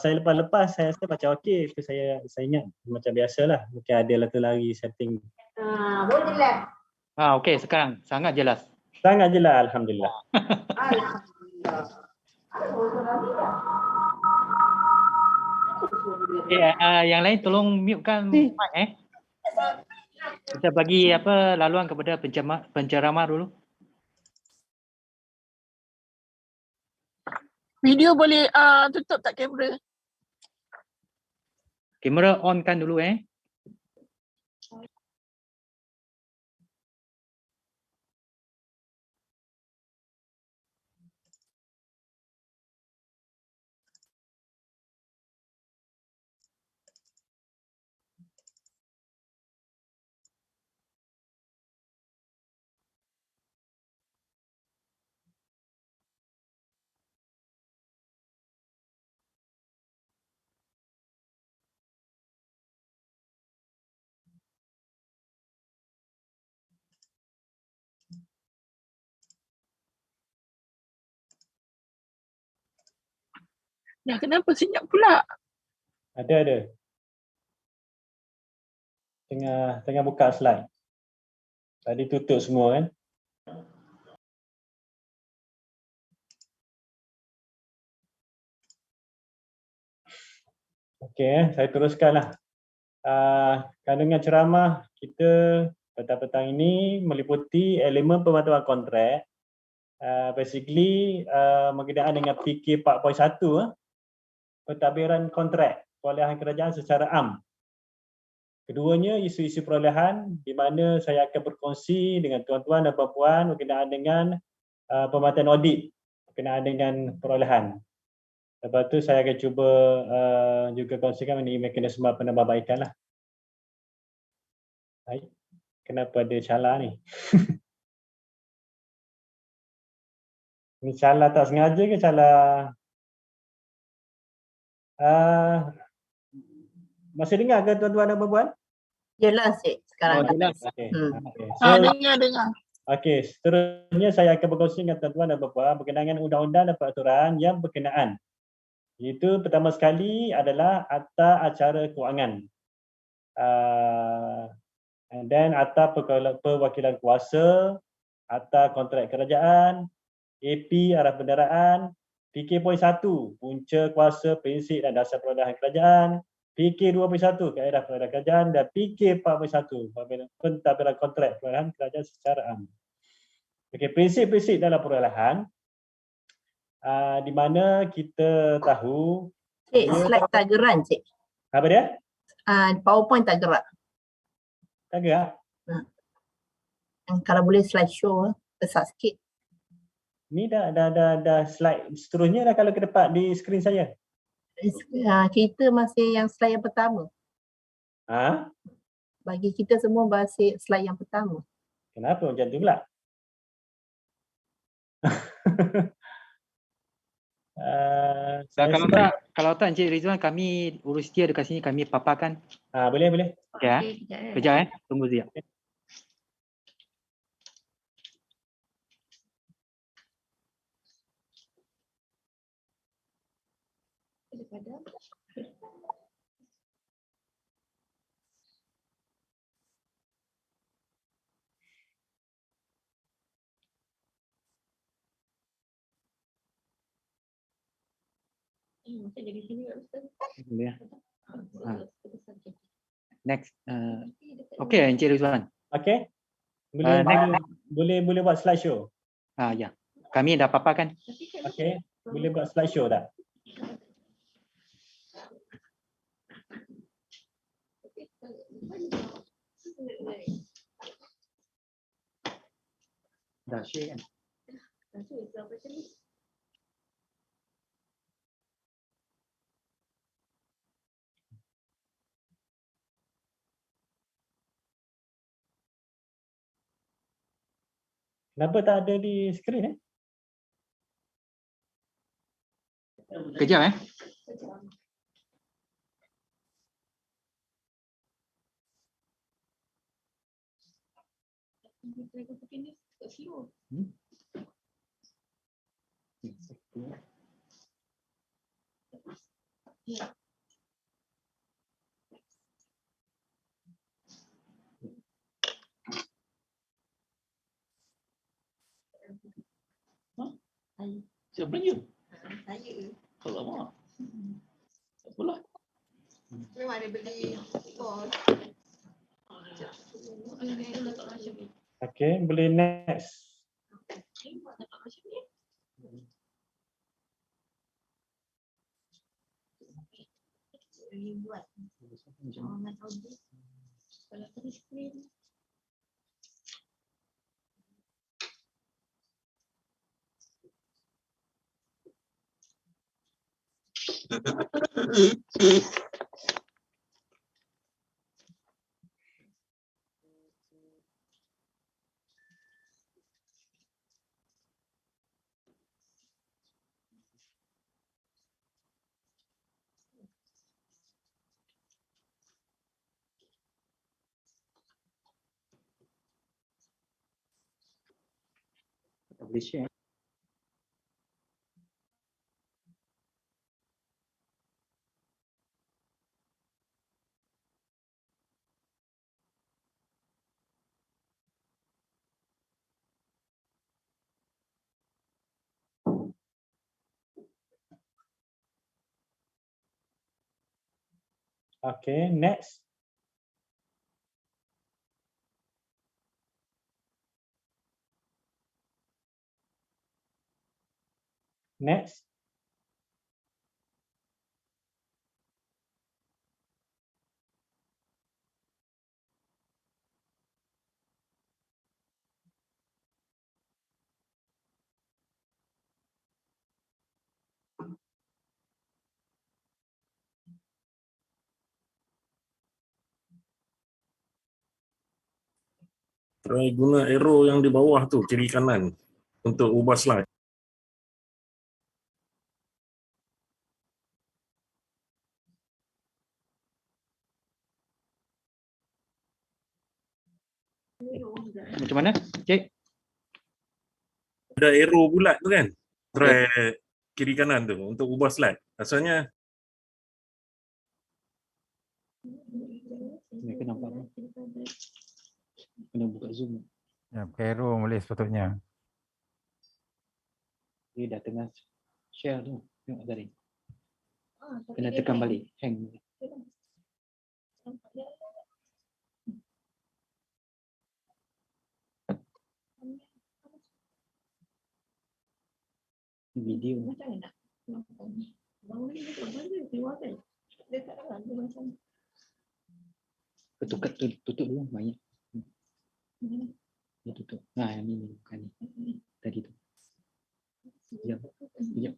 saya lepas-lepas saya rasa macam okey, saya ingat macam biasalah, mungkin ada lagi setting. Boleh lah. Okey, sekarang sangat jelas. Sangat jelas, alhamdulillah. Okay, yang lain tolong mute-kan mic Kita bagi laluan kepada penceramah dulu. Video boleh tutup tak kamera? Kamera on kan dulu Ya, kenapa senyap pula? Ada. Tengah buka slide. Tadi tutup semua kan. Okey, saya teruskanlah. Kandungan ceramah kita petang-petang ini meliputi elemen pemantauan kontrak. Basically berkenaan dengan PK 4.1, pentadbiran kontrak perolehan kerajaan secara am. Keduanya isu-isu perolehan di mana saya akan berkongsi dengan tuan-tuan dan puan-puan berkenaan dengan pemantauan audit berkenaan dengan perolehan. Lepas tu saya akan cuba juga kongsikan mengenai mekanisme penambahbaikan lah. Baik. Kenapa ada cala ni? Ni cala tak sengaja ke cala? Masih dengar ke tuan-tuan dan puan-puan? Jelas sekarang. Jelas. Okey. Dengar. Okey, seterusnya saya akan berkongsi dengan tuan-tuan dan puan-puan berkenaan dengan undang-undang dan peraturan yang berkenaan. Itu pertama sekali adalah Akta Acara Kewangan. And then Akta Perwakilan Kuasa, Akta Kontrak Kerajaan, AP Arah Pendaraan, PK.1 Punca Kuasa Prinsip dan Dasar Perolehan Kerajaan, PK 2.1 Kaedah Perolehan Kerajaan dan PK 4.1 Pentadbiran Kontrak Perolehan Kerajaan secara am. Okey, prinsip-prinsip dalam perolehan di mana kita tahu slide tak gerak apa dia? PowerPoint tak gerak. Tak gerak? Kalau boleh slide show besar sikit. Ni dah slide seterusnya dah kalau ke depan di skrin saya. Kita masih yang slide yang pertama. Bagi kita semua masih slide yang pertama. Kenapa macam tu pula? Kalau tak Encik Rizwan, kami urus dia dekat sini, kami paparkan. Boleh. Okey. Kejap tunggu sekejap. Next. Okey, Encik Rizwan. Okey. Boleh buat slide show. Ya. Kami dah paparkan. Okey. Boleh buat slide show tak? Dah share kan? Kenapa tak ada di skrin Kejap Siapa Melayu? Kalau mak. Tak apalah. Memang dia beli kos. Okay, boleh next. Tak boleh share. Okay, next. Next. Try guna arrow yang di bawah tu, kiri kanan untuk ubah slide. Macam mana? Cik? Ada arrow bulat tu kan? Try kiri kanan tu untuk ubah slide. Asalnya Ya, kena nampak. Kena buka zoom. Ya, pakai arrow boleh sepatutnya. Dia dah tengah share tu. Tengok tadi. Kena tekan balik. Hang. Video. Tutup, tutup dulu banyak. Dia tutup. Nah, yang ini bukan ni. Tadi tu. Sekejap. Sekejap.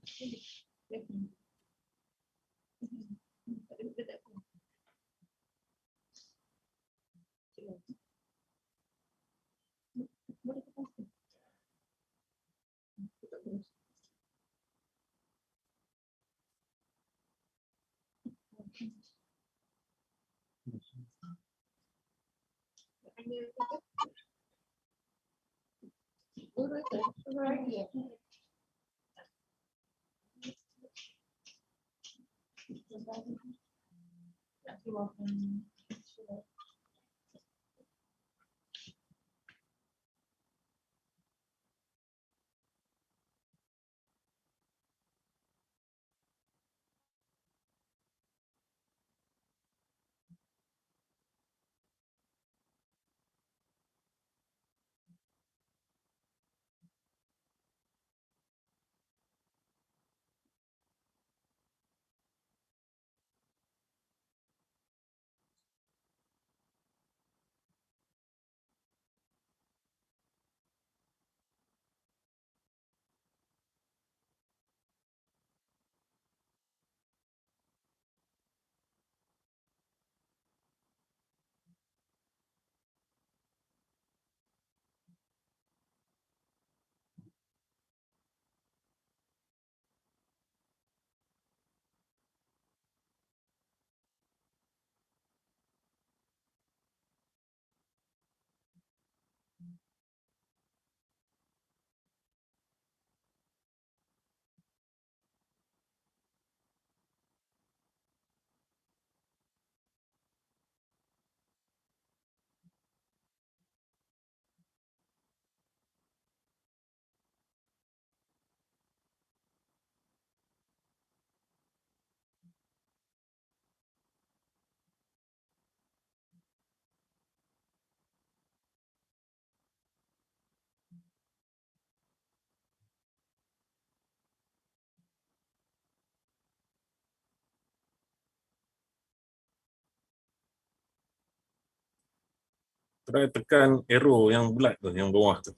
Try tekan arrow yang bulat tu, yang bawah tu.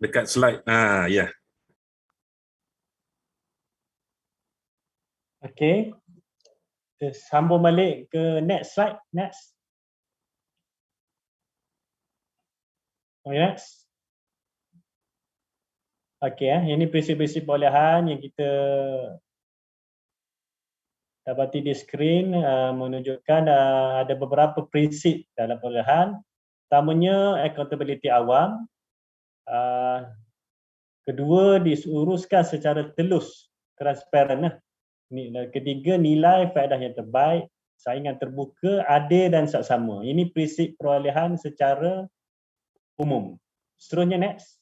Dekat slide. Ya. Okey. Kita sambung balik ke next slide. Next. Okay, next. Okey, ini prinsip-prinsip perolehan yang kita dapati di skrin menunjukkan ada beberapa prinsip dalam perolehan. Pertamanya, accountability awam. Kedua, diuruskan secara telus, transparan. Ketiga, nilai faedah yang terbaik, saingan terbuka, adil dan saksama. Ini prinsip perolehan secara umum. Seterusnya, next.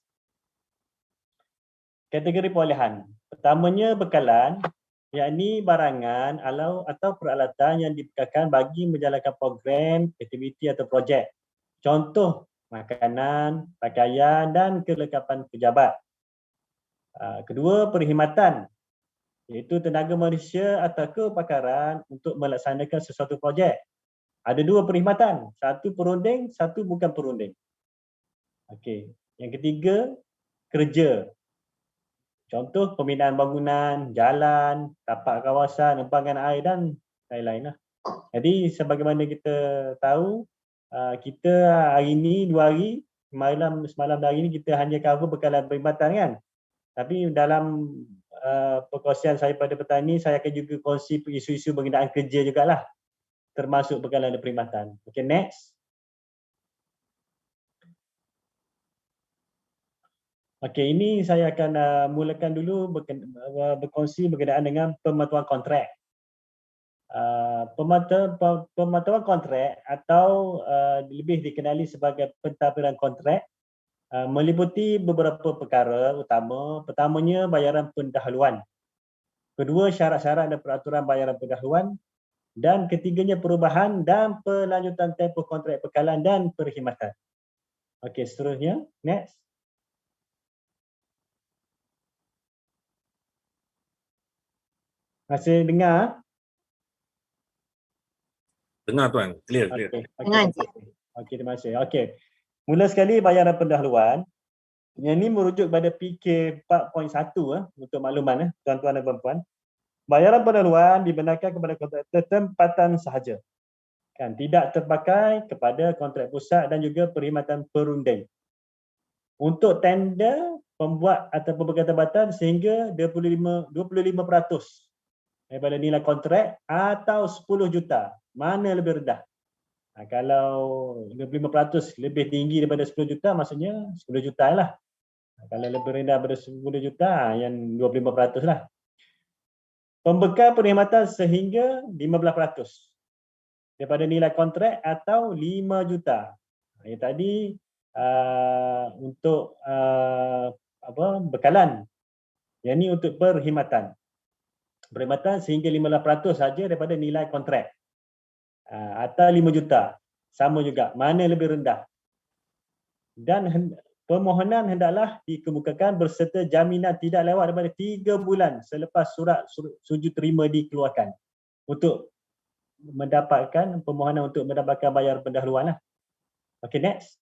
Kategori perolehan. Pertamanya, bekalan, yakni barangan atau peralatan yang dibekalkan bagi menjalankan program, aktiviti atau projek. Contoh, makanan, pakaian dan kelengkapan pejabat. Kedua, perkhidmatan, iaitu tenaga manusia atau kepakaran untuk melaksanakan sesuatu projek. Ada dua perkhidmatan, satu perunding, satu bukan perunding. Okey. Yang ketiga, kerja. Contoh, pembinaan bangunan, jalan, tapak kawasan, empangan air dan lain-lain. Jadi, sebagaimana kita tahu, kita hari ini, 2 hari, semalam dan hari ini kita hanya cover bekalan perkhidmatan kan. Tapi dalam perkongsian saya pada petang ini, saya akan juga kongsi isu-isu berkenaan kerja jugalah, termasuk bekalan dan perkhidmatan. Okay, next. Okay, ini saya akan mulakan dulu berkongsi berkenaan dengan pematuhan kontrak. Pematuhan kontrak atau lebih dikenali sebagai pentadbiran kontrak meliputi beberapa perkara utama. Pertamanya, bayaran pendahuluan. Kedua, syarat-syarat dan peraturan bayaran pendahuluan. Dan ketiganya, perubahan dan pelanjutan tempoh kontrak bekalan dan perkhidmatan. Okey, seterusnya, next. Masih dengar? Dengar tuan, clear. Dengar, Encik. Okey, terima kasih. Okey. Mula sekali, bayaran pendahuluan. Yang ini merujuk pada PK 4.1 untuk makluman tuan-tuan dan puan-puan. Bayaran pendahuluan dibenarkan kepada kontraktor tempatan sahaja. Kan, tidak terpakai kepada kontrak pusat dan juga perkhidmatan perunding. Untuk tender, pembuat atau pembekal jabatan sehingga 25% daripada nilai kontrak atau 10 juta. Mana lebih rendah? Kalau 25% lebih tinggi daripada 10 juta, maksudnya 10 juta lah. Kalau lebih rendah daripada 10 juta, yang 25% lah. Pembekal perkhidmatan sehingga 15% daripada nilai kontrak atau 5 juta. Yang tadi untuk bekalan. Yang ini untuk perkhidmatan. Perkhidmatan sehingga 15% saja daripada nilai kontrak. Atau 5 juta. Sama juga. Mana lebih rendah? Dan permohonan hendaklah dikemukakan berserta jaminan tidak lewat daripada 3 bulan selepas surat sujud terima dikeluarkan untuk mendapatkan permohonan untuk mendapatkan bayaran pendahuluan. Okey, next.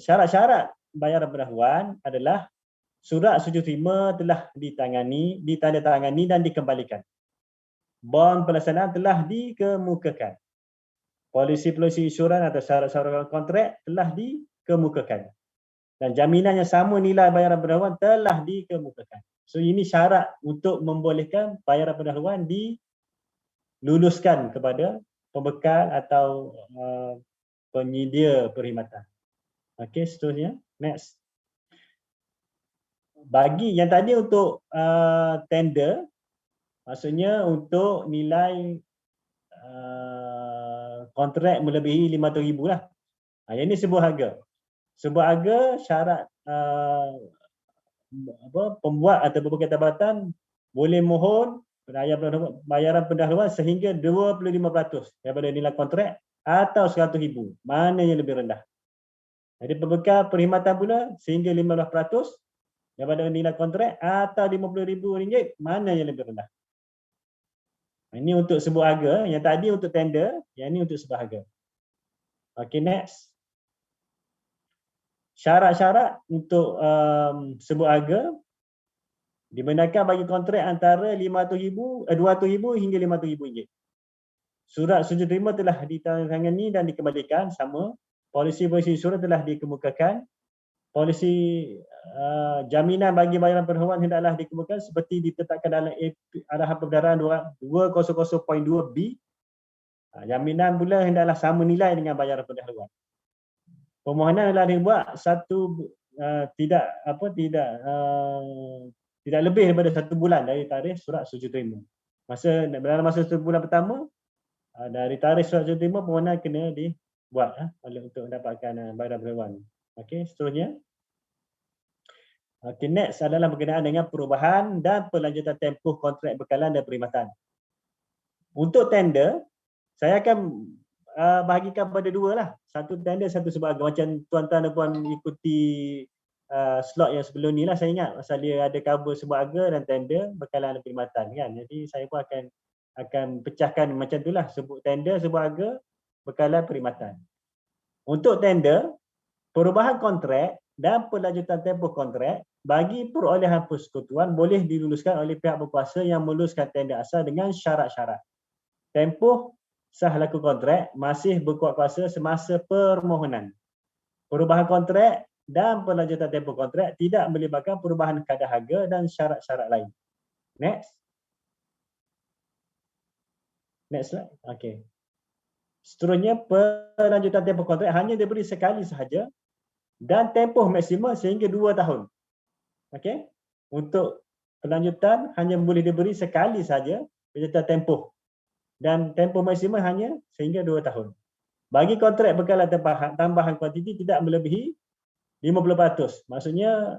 Syarat-syarat bayaran pendahuluan adalah surat sujud terima telah ditandatangani dan dikembalikan. Bon pelaksanaan telah dikemukakan. Polisi-polisi insuran atau syarat-syarat kontrak telah dikemukakan. Dan jaminan yang sama nilai bayaran pendahuluan telah dikemukakan. So ini syarat untuk membolehkan bayaran pendahuluan diluluskan kepada pembekal atau penyedia perkhidmatan. Okey, seterusnya. Next. Bagi yang tadi untuk tender, maksudnya untuk nilai kontrak melebihi 500,000 lah. Yang ini sebuah harga. Sebuah harga syarat pembuat atau pembekal jabatan boleh mohon bayaran pendahuluan sehingga 25% daripada nilai kontrak atau 100,000. Mana yang lebih rendah? Jadi pembekal perkhidmatan pula sehingga 15% daripada nilai kontrak atau RM50,000, mana yang lebih rendah? Ini untuk sebuah harga, yang tadi untuk tender, yang ini untuk sebuah harga. Okay, next. Syarat-syarat untuk sebut harga dibenarkan bagi kontrak antara RM200,000 hingga RM500,000. Surat setuju terima telah ditandatangani dan dikembalikan sama. Polisi surat telah dikemukakan. Polisi jaminan bagi bayaran perhubungan hendaklah dikemukakan seperti ditetapkan dalam arahan perbendaharaan 200.2B. Jaminan pula hendaklah sama nilai dengan bayaran pendahuluan. Permohonan adalah dibuat tidak lebih daripada 1 bulan dari tarikh surat setuju terima. Dalam masa 1 bulan pertama dari tarikh surat setuju terima, permohonan kena dibuat untuk mendapatkan bayaran pendahuluan. Okey, seterusnya. Okay, next adalah berkenaan dengan perubahan dan pelanjutan tempoh kontrak bekalan dan perkhidmatan. Untuk tender, saya akan bahagikan pada 2 lah. Satu tender, satu sebut harga. Macam tuan-tuan dan puan ikuti slot yang sebelum ni lah, saya ingat pasal dia ada cover sebut harga dan tender bekalan dan perkhidmatan kan. Jadi saya pun akan pecahkan macam itulah, sebut tender, sebut harga, bekalan, perkhidmatan. Untuk tender, perubahan kontrak dan pelanjutan tempoh kontrak bagi perolehan persekutuan boleh diluluskan oleh pihak berkuasa yang meluluskan tender asal dengan syarat-syarat. Tempoh sah laku kontrak masih berkuat kuasa semasa permohonan. Perubahan kontrak dan pelanjutan tempoh kontrak tidak melibatkan perubahan kadar harga dan syarat-syarat lain. Next. Next slide. Okay. Seterusnya, pelanjutan tempoh kontrak hanya diberi sekali sahaja dan tempoh maksimum sehingga 2 tahun. Okey. Untuk pelanjutan hanya boleh diberi sekali saja pelanjutan tempoh dan tempoh maksimum hanya sehingga 2 tahun. Bagi kontrak bekalan tambahan kuantiti tidak melebihi 50%. Maksudnya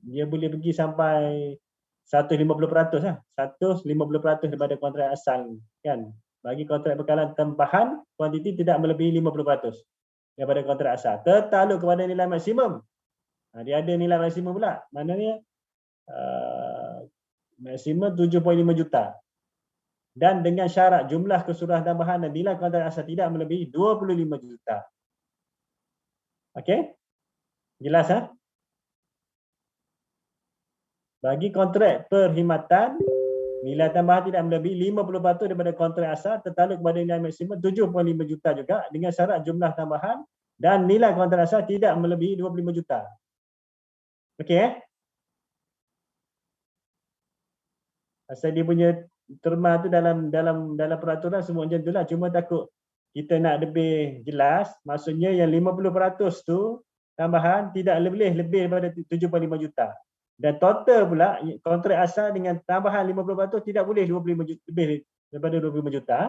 dia boleh pergi sampai 150% lah. 150% daripada kontrak asal kan. Bagi kontrak bekalan tambahan kuantiti tidak melebihi 50% daripada kontrak asal. Tertakluk kepada nilai maksimum. Dia ada nilai maksimum pula. Maknanya maksimum 7.5 juta. Dan dengan syarat jumlah keseluruhan tambahan dan nilai kontrak asal tidak melebihi 25 juta. Okey? Jelas ha? Bagi kontrak perkhidmatan, nilai tambahan tidak melebihi 50% daripada kontrak asal tertakluk kepada nilai maksimum 7.5 juta juga dengan syarat jumlah tambahan dan nilai kontrak asal tidak melebihi 25 juta. Okey Asal dia punya terma tu dalam peraturan semua macam itulah, cuma takut kita nak lebih jelas, maksudnya yang 50% tu tambahan tidak lebih daripada 7.5 juta. Dan total pula kontrak asal dengan tambahan 50% tidak boleh 25 juta, lebih daripada 25 juta.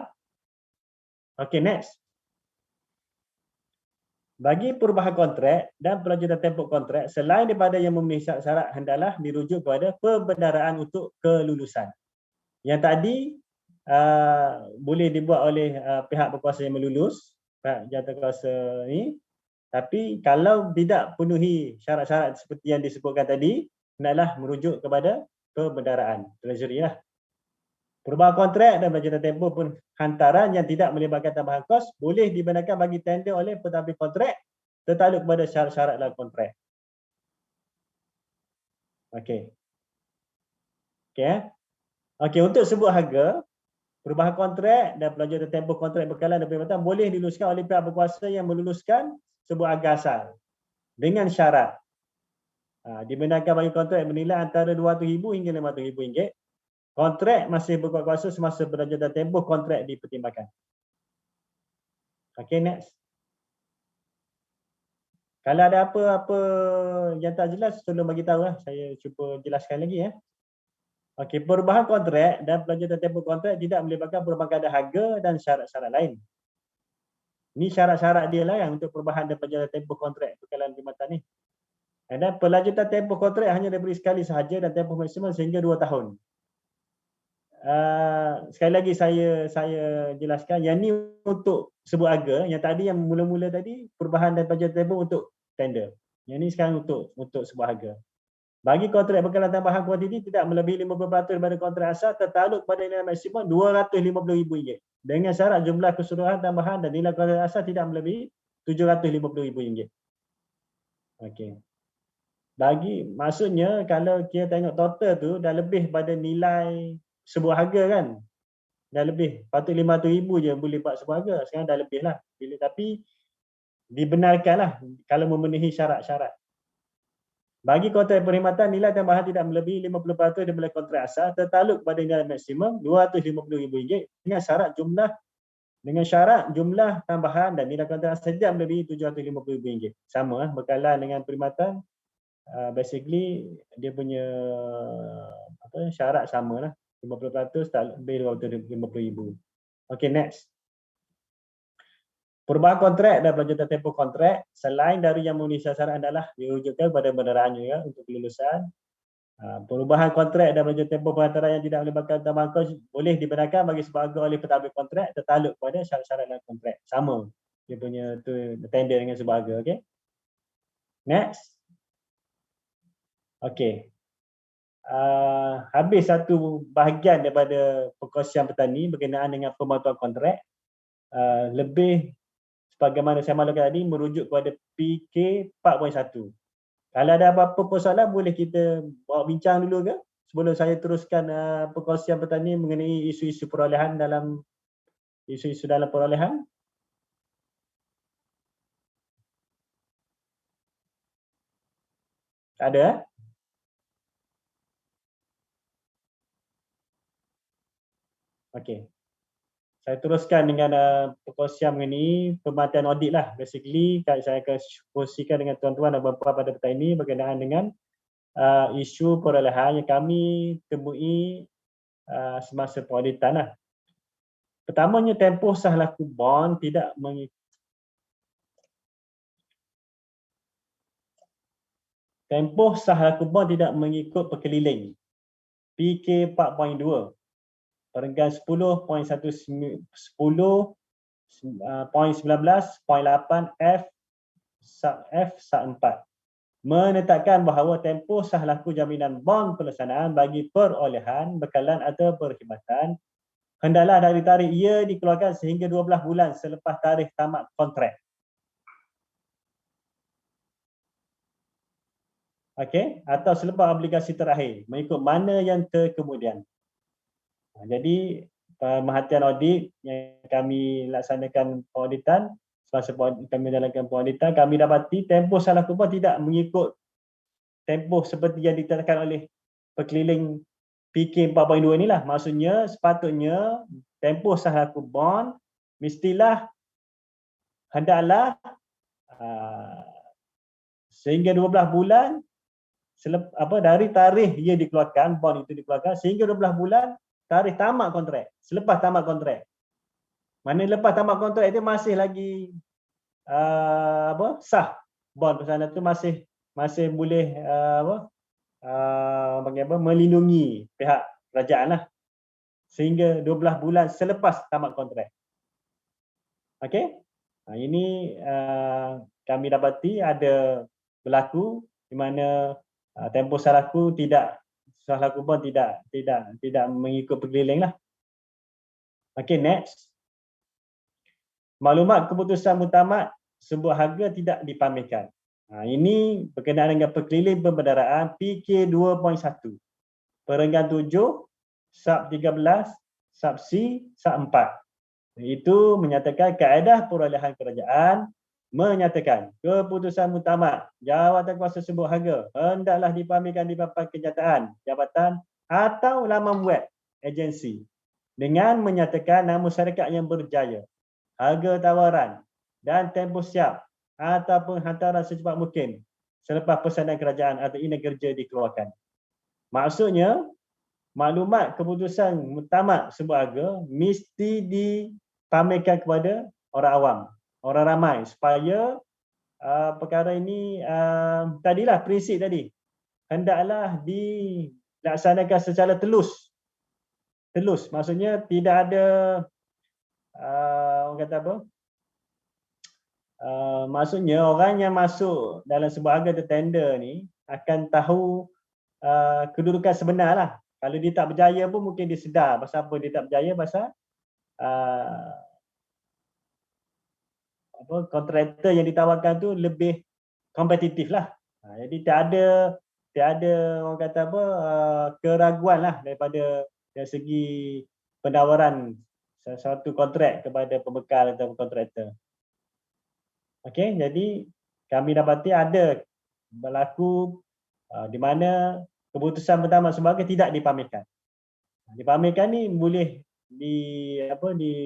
Okey, next. Bagi perubahan kontrak dan pelanjutan tempoh kontrak selain daripada yang memenuhi syarat hendaklah dirujuk kepada pembendaraan untuk kelulusan. Yang tadi boleh dibuat oleh pihak berkuasa yang melulus, pihak jawatankuasa ni. Tapi kalau tidak penuhi syarat-syarat seperti yang disebutkan tadi, hendaklah merujuk kepada pembendaraan treasury lah. Perubahan kontrak dan pelanjutan tempoh pun hantaran yang tidak melibatkan tambahan kos boleh dibenarkan bagi tender oleh pentadbir kontrak tertakluk kepada syarat-syarat dalam kontrak. Okey. Okey, untuk sebut harga, perubahan kontrak dan pelanjutan tempoh kontrak bekalan dan perkhidmatan boleh diluluskan oleh pihak berkuasa yang meluluskan sebut harga asal dengan syarat dibenarkan bagi kontrak bernilai antara RM200,000 hingga RM500,000. Kontrak masih berkuat kuasa semasa pelanjutan tempoh kontrak dipertimbangkan. Okey, next. Kalau ada apa-apa yang tak jelas, tolong bagi tahu lah. Saya cuba jelaskan lagi ya. Okey, perubahan kontrak dan pelanjutan tempoh kontrak tidak melibatkan perubahan kadar harga dan syarat-syarat lain. Ini syarat-syarat dia lah yang untuk perubahan dan pelanjutan tempoh kontrak bekalan perkhidmatan ni. Dan pelanjutan tempoh kontrak hanya diberi sekali sahaja dan tempoh maksimum sehingga 2 tahun. Sekali lagi saya jelaskan, yang ni untuk sebut harga, yang tadi yang mula-mula tadi perubahan dan pelanjutan tempoh untuk tender. Yang ni sekarang untuk sebut harga. Bagi kontrak bekalan tambahan kuantiti tidak melebihi 50% daripada kontrak asal tertakluk pada nilai maksimum RM250,000. dengan syarat jumlah keseluruhan tambahan dan nilai kontrak asal tidak melebihi RM750,000. Okey. Maksudnya kalau kita tengok total tu dah lebih pada nilai sebuah harga kan. Dah lebih. Patut RM500,000 je boleh buat sebuah harga. Sekarang dah lebih lah. Tapi dibenarkanlah kalau memenuhi syarat-syarat. Bagi kontrak perkhidmatan, nilai tambahan tidak melebihi 50% daripada kontrak asal tertakluk pada nilai maksimum RM250,000 dengan syarat jumlah tambahan dan nilai kontrak asal tidak melebihi RM750,000. Sama berkaitan dengan perkhidmatan. Basically dia punya syarat sama lah, 50% tak lebih RM250,000. Okay, next. Perubahan kontrak dan pelanjutan tempoh kontrak selain dari yang memenuhi syarat adalah dirujukkan pada benderaan juga untuk kelulusan. Perubahan kontrak dan pelanjutan tempoh pengantaran yang tidak melibatkan tambahan kos boleh dibenarkan bagi sebuah harga oleh pentadbir kontrak tertakluk pada syarat-syarat dalam kontrak. Sama dia punya tu tender dengan sebuah harga. Okay. Next. Okey. Habis satu bahagian daripada perkongsian petani berkenaan dengan pematuhan kontrak. Lebih sebagaimana saya maklumkan tadi merujuk kepada PK 4.1. Kalau ada apa-apa persoalan boleh kita bawa bincang dulu ke sebelum saya teruskan perkongsian petani mengenai isu-isu perolehan dalam perolehan. Ada? Okey. Saya teruskan dengan perkongsian mengenai pemantauan audit lah. Basically, saya akan kongsikan dengan tuan-tuan dan puan-puan pada petang ini berkenaan dengan isu perolehan yang kami temui semasa penauditan lah. Pertamanya, tempoh sah laku bond tidak mengikut perkeliling. PK 4.2. Perenggan 10.19.8 F sub 4 menetapkan bahawa tempoh sah laku jaminan bond pelaksanaan bagi perolehan, bekalan atau perkhidmatan hendaklah dari tarikh ia dikeluarkan sehingga 12 bulan selepas tarikh tamat kontrak. Okey, atau selepas obligasi terakhir mengikut mana yang terkemudian. Jadi pemerhatian audit yang kami laksanakan penauditan, semasa kami menjalankan penauditan, kami dapati tempoh sah laku bond tidak mengikut tempoh seperti yang ditetapkan oleh perkeliling PK 4.2 inilah. Maksudnya sepatutnya tempoh sah laku bond hendaklah sehingga 12 bulan dari tarikh ia dikeluarkan, bond itu dikeluarkan sehingga 12 bulan tarikh tamat kontrak, selepas tamat kontrak. Mana lepas tamat kontrak itu masih lagi sah bond pesanan itu masih boleh melindungi pihak kerajaan lah sehingga 12 bulan selepas tamat kontrak. Okey. Ini kami dapati ada berlaku di mana tempoh sah laku bond tidak mengikut perkeliling lah. Okey, next. Maklumat keputusan muktamad sebuah harga tidak dipamerkan. Ini berkenaan dengan perkeliling pembendaraan PK 2.1. Perenggan 7 sub 13 sub C sub 4. Itu menyatakan kaedah perolehan kerajaan menyatakan keputusan muktamad jawatan kuasa sebuah harga hendaklah dipamerkan di papan kenyataan jabatan atau laman web agensi dengan menyatakan nama syarikat yang berjaya, harga tawaran dan tempoh siap atau penghantaran secepat mungkin selepas pesanan kerajaan atau ina kerja dikeluarkan. Maksudnya, maklumat keputusan muktamad sebuah harga mesti dipamerkan kepada orang awam, orang ramai supaya perkara ini tadilah prinsip tadi hendaklah dilaksanakan secara telus, maksudnya tidak ada orang kata apa, maksudnya orang yang masuk dalam sebuah harga tender ni akan tahu kedudukan sebenar lah. Kalau dia tak berjaya pun mungkin dia sedar pasal apa dia tak berjaya, pasal kontraktor yang ditawarkan tu lebih kompetitif lah. Jadi tiada orang kata apa keraguan lah daripada dari segi penawaran sesuatu kontrak kepada pembekal atau kontraktor. Okey, jadi kami dapati ada berlaku di mana keputusan pertama sebagai tidak dipamerkan. Dipamerkan ni boleh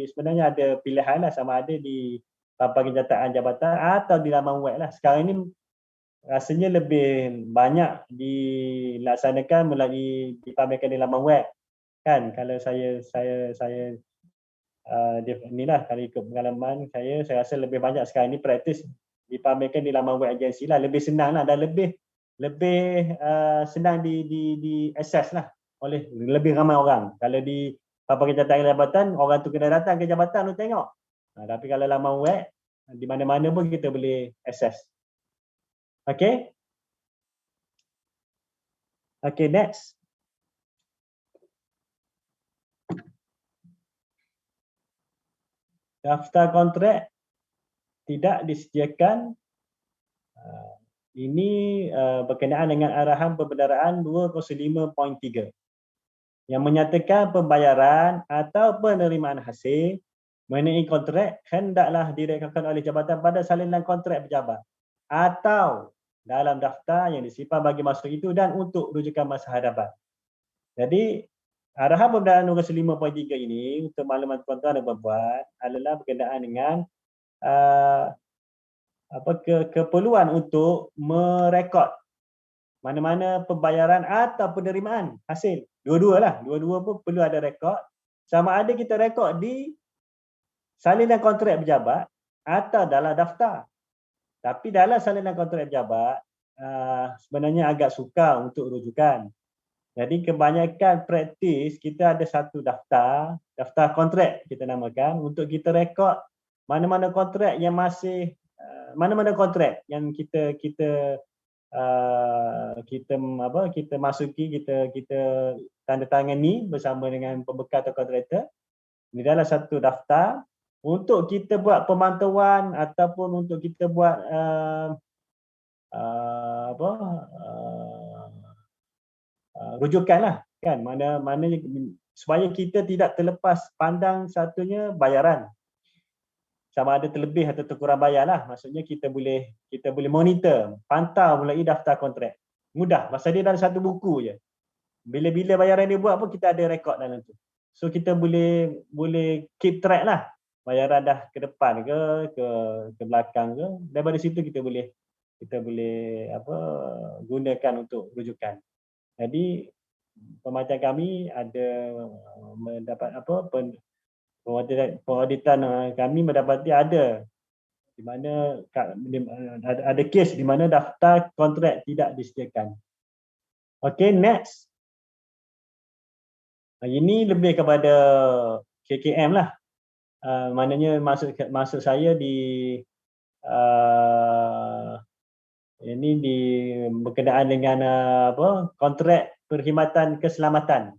sebenarnya ada pilihan lah, sama ada di papan kenyataan jabatan atau di laman web lah. Sekarang ni rasanya lebih banyak dilaksanakan melalui dipamerkan di laman web kan. Kalau saya inilah kalau ikut pengalaman saya rasa lebih banyak sekarang ni praktis dipamerkan di laman web agensi lah, lebih senang lah dan lebih senang di access lah oleh lebih ramai orang. Kalau di papan kenyataan jabatan, orang tu kena datang ke jabatan untuk tengok. Tapi kalau laman web, di mana-mana pun kita boleh access. Okay. Okay, next. Daftar kontrak tidak disediakan. Ini berkenaan dengan arahan pembendaraan 205.3 yang menyatakan pembayaran atau penerimaan hasil mengenai kontrak hendaklah direkodkan oleh jabatan pada salinan kontrak pejabat atau dalam daftar yang disimpan bagi masa itu dan untuk rujukan masa hadapan. Jadi arahan pembendaraan 205.3 ini untuk makluman tuan-tuan dan puan-puan adalah berkenaan dengan keperluan untuk merekod mana-mana pembayaran atau penerimaan hasil. Dua-dua pun perlu ada rekod. Sama ada kita rekod di salinan kontrak pejabat atau dalam daftar. Tapi dalam salinan kontrak pejabat sebenarnya agak sukar untuk rujukan. Jadi kebanyakan praktis kita ada satu daftar kontrak kita namakan untuk kita rekod mana-mana kontrak yang masih mana-mana kontrak yang kita masuki, kita tanda tangani bersama dengan pembekal atau kontraktor. Di dalam satu daftar untuk kita buat pemantauan ataupun untuk kita buat rujukan lah kan, mana supaya kita tidak terlepas pandang satunya bayaran, sama ada terlebih atau terkurang bayar lah. Maksudnya kita boleh monitor, pantau melalui daftar kontrak. Mudah, masa dia dalam satu buku je. Bila-bila bayaran dia buat pun kita ada rekod dalam tu. So kita boleh keep track lah. Bayaran dah ke depan ke belakang ke. Daripada situ kita boleh gunakan untuk rujukan. Jadi pemacam kami ada mendapat pengauditan kami mendapati ada di mana ada kes di mana daftar kontrak tidak disediakan. Okey, next. Ini lebih kepada KKM lah. Maknanya maksud saya ini berkenaan dengan kontrak perkhidmatan keselamatan.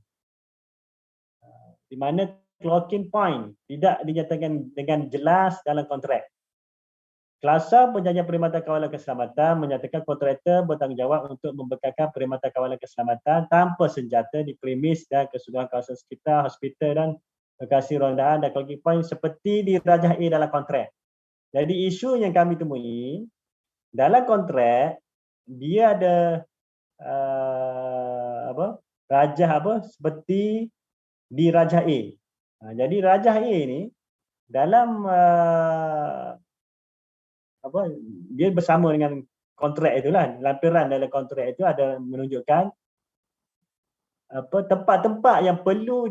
Di mana clocking point tidak dinyatakan dengan jelas dalam kontrak. Klausul perjanjian perkhidmatan kawalan keselamatan menyatakan kontraktor bertanggungjawab untuk membekalkan perkhidmatan kawalan keselamatan tanpa senjata di premis dan keseluruhan kawasan sekitar hospital dan lokasi rondaan dan clocking point seperti dirajah A dalam kontrak. Jadi isu yang kami temui dalam kontrak dia ada rajah seperti di rajah A. Jadi rajah A ni dalam dia bersama dengan kontrak itulah, lampiran dalam kontrak itu ada menunjukkan tempat-tempat yang perlu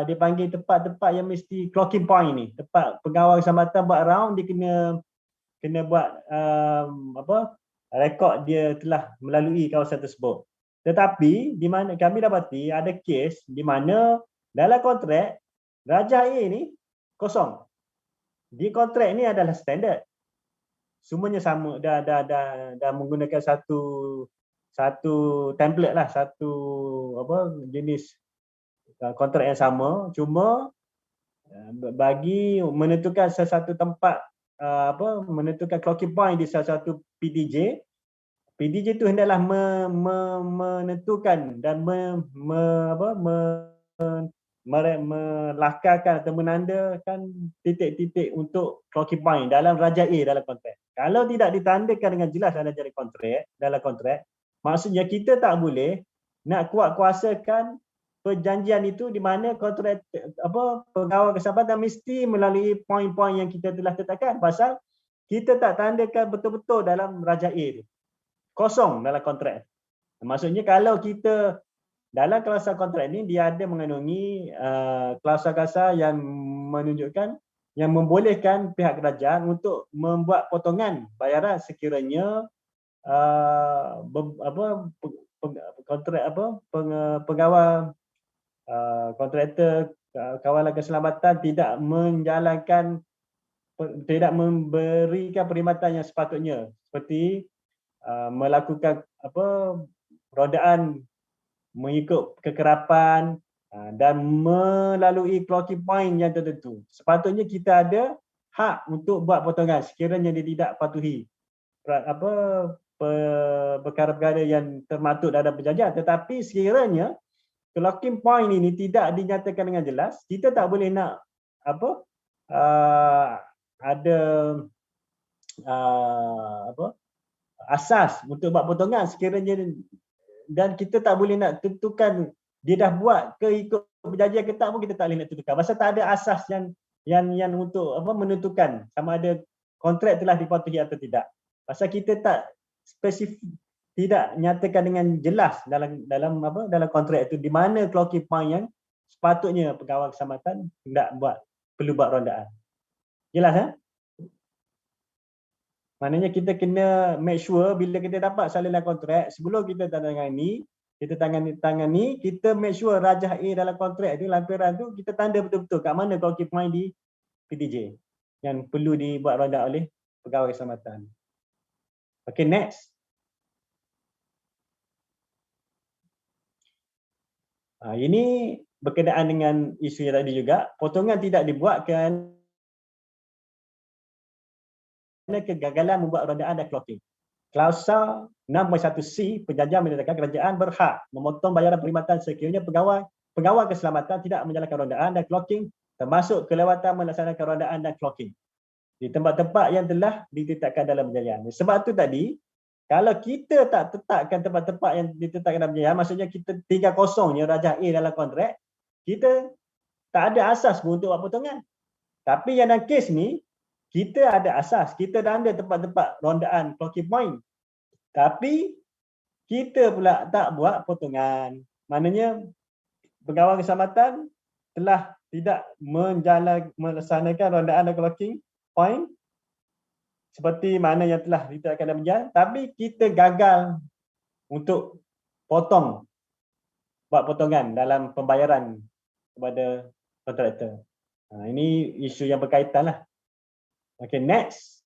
dipanggil tempat-tempat yang mesti clocking point ni, tempat pengawal keselamatan buat round, dia kena buat rekod dia telah melalui kawasan tersebut. Tetapi di mana kami dapati ada kes di mana dalam kontrak rajah A ni kosong. Di kontrak ni adalah standard. Semuanya sama, dah menggunakan satu template lah, satu jenis kontrak yang sama, cuma bagi menentukan sesuatu tempat menentukan clocking point di salah satu PDJ. PDJ itu hendaklah menentukan dan melakarkan atau menandakan titik-titik untuk clocking point dalam raja A dalam kontrak. Kalau tidak ditandakan dengan jelas dalam kontrak, maksudnya kita tak boleh nak kuat-kuasakan perjanjian itu di mana kontrak pegawai keselamatan mesti melalui poin-poin yang kita telah tetapkan, pasal kita tak tandakan betul-betul dalam raja A itu. Kosong dalam kontrak. Maksudnya kalau kita dalam klausul kontrak ini dia ada mengandungi klausul-klausul yang menunjukkan yang membolehkan pihak kerajaan untuk membuat potongan bayaran sekiranya pegawai kontraktor kawalan keselamatan tidak memberikan perkhidmatan yang sepatutnya, seperti melakukan rodaan mengikut kekerapan dan melalui clocking point yang tertentu. Sepatutnya kita ada hak untuk buat potongan sekiranya dia tidak patuhi perkara-perkara yang termaktub dalam perjanjian. Tetapi sekiranya clocking point ini tidak dinyatakan dengan jelas, kita tak boleh nak ada asas untuk buat potongan sekiranya, dan kita tak boleh nak tentukan dia dah buat ke ikut perjanjian ke tak pun kita tak boleh nak tentukan. Pasal tak ada asas yang untuk menentukan sama ada kontrak telah dipatuhi atau tidak. Pasal kita tak spesifik, tidak nyatakan dengan jelas dalam kontrak itu di mana clocking point yang sepatutnya pegawai keselamatan perlu buat rondaan. Jelas Maknanya kita kena make sure bila kita dapat salinan kontrak, sebelum kita tangani, kita make sure rajah A dalam kontrak itu, lampiran tu kita tanda betul-betul kat mana clocking point di PDJ yang perlu dibuat ronda oleh pegawai keselamatan. Okay, next. Ini berkenaan dengan isu yang tadi juga, potongan tidak dibuatkan kegagalan membuat rondaan dan clocking. Klausul 6.1C perjanjian menyatakan kerajaan berhak memotong bayaran perkhidmatan sekiranya pegawai keselamatan tidak menjalankan rondaan dan clocking, termasuk kelewatan melaksanakan rondaan dan clocking di tempat-tempat yang telah ditetapkan dalam perjanjian. Sebab tu tadi, kalau kita tak tetapkan tempat-tempat yang ditetapkan dalam perjanjian, maksudnya kita tinggal kosongnya rajah A dalam kontrak, kita tak ada asas pun untuk buat potongan. Tapi yang dalam kes ni, kita ada asas, kita dah ada tempat-tempat rondaan clocking point. Tapi kita pula tak buat potongan. Maknanya pegawai keselamatan telah tidak melaksanakan rondaan dan clocking point seperti mana yang telah ditetapkan dalam perjanjian, tapi kita gagal untuk buat potongan dalam pembayaran kepada kontraktor. Ini isu yang berkaitan lah. Okay, next.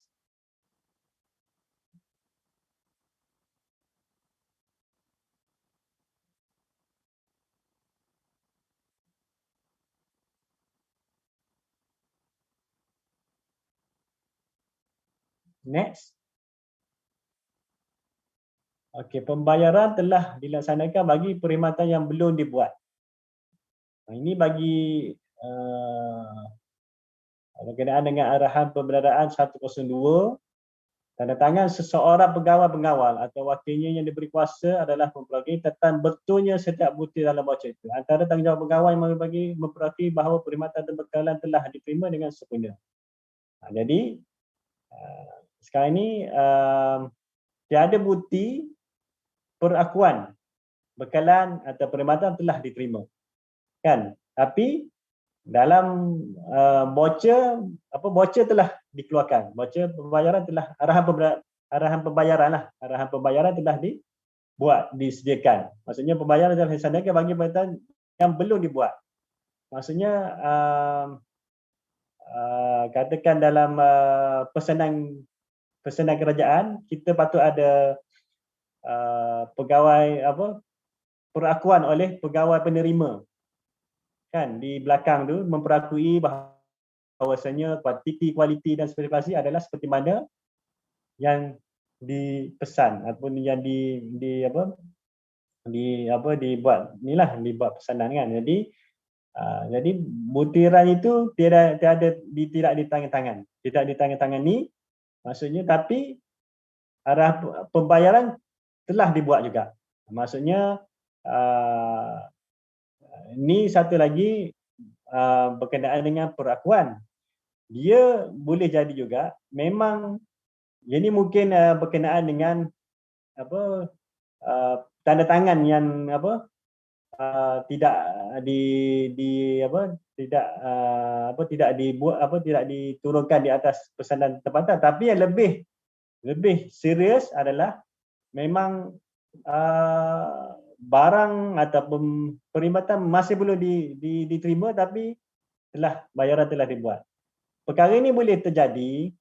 Next. Okay, pembayaran telah dilaksanakan bagi perkhidmatan yang belum dibuat. Ini bagi berkenaan dengan arahan pembelanjaan 102, tanda tangan seseorang pegawai pengawal atau wakilnya yang diberi kuasa adalah memperoleh tentang betulnya setiap bukti dalam voucher itu. Antara tanggungjawab pegawai memperoleh bahawa perkhidmatan dan bekalan telah diterima dengan sempurna. Jadi sekarang ini tiada bukti perakuan bekalan atau perkhidmatan telah diterima, kan? Tapi dalam voucher telah dikeluarkan, voucher pembayaran telah arahan pembayaran telah disediakan. Maksudnya pembayaran telah disediakan bagi perkhidmatan yang belum dibuat. Maksudnya katakan dalam pesanan kerajaan, kita patut ada perakuan oleh pegawai penerima. kan di belakang tu memperakui bahawasanya kualiti dan spesifikasi adalah seperti mana yang dipesan ataupun yang dibuat dibuat pesanan kan. Jadi butiran itu tidak ditandatangani maksudnya, tapi arah pembayaran telah dibuat juga. Maksudnya ini satu lagi berkenaan dengan perakuan. Dia boleh jadi juga memang ini mungkin berkenaan dengan tanda tangan yang tidak diturunkan di atas pesanan tempatan, tapi yang lebih serius adalah memang barang ataupun perkhidmatan masih belum diterima tapi bayaran telah dibuat. Perkara ini boleh terjadi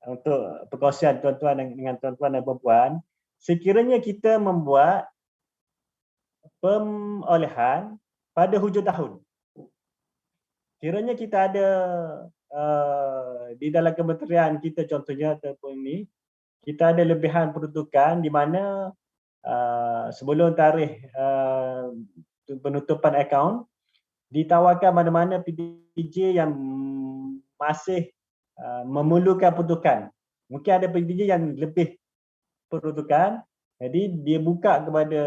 untuk perkongsian tuan-tuan dengan tuan-tuan dan puan-puan sekiranya kita membuat pemolehan pada hujung tahun. Kiranya kita ada di dalam kementerian kita contohnya ataupun ini, kita ada lebihan peruntukan di mana sebelum tarikh penutupan akaun ditawarkan mana-mana PDJ yang masih memerlukan peruntukan. Mungkin ada PDJ yang lebih peruntukan, jadi dia buka kepada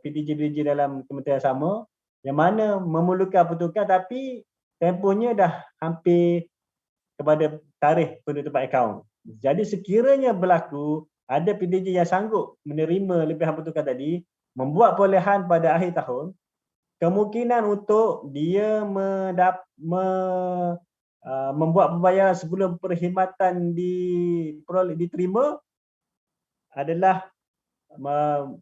PDJ dalam kementerian sama yang mana memerlukan peruntukan tapi tempohnya dah hampir kepada tarikh penutupan akaun. Jadi sekiranya berlaku ada PDJ yang sanggup menerima lebihan peruntukan tadi, membuat perolehan pada akhir tahun, kemungkinan untuk dia membuat pembayaran sebelum perkhidmatan diterima adalah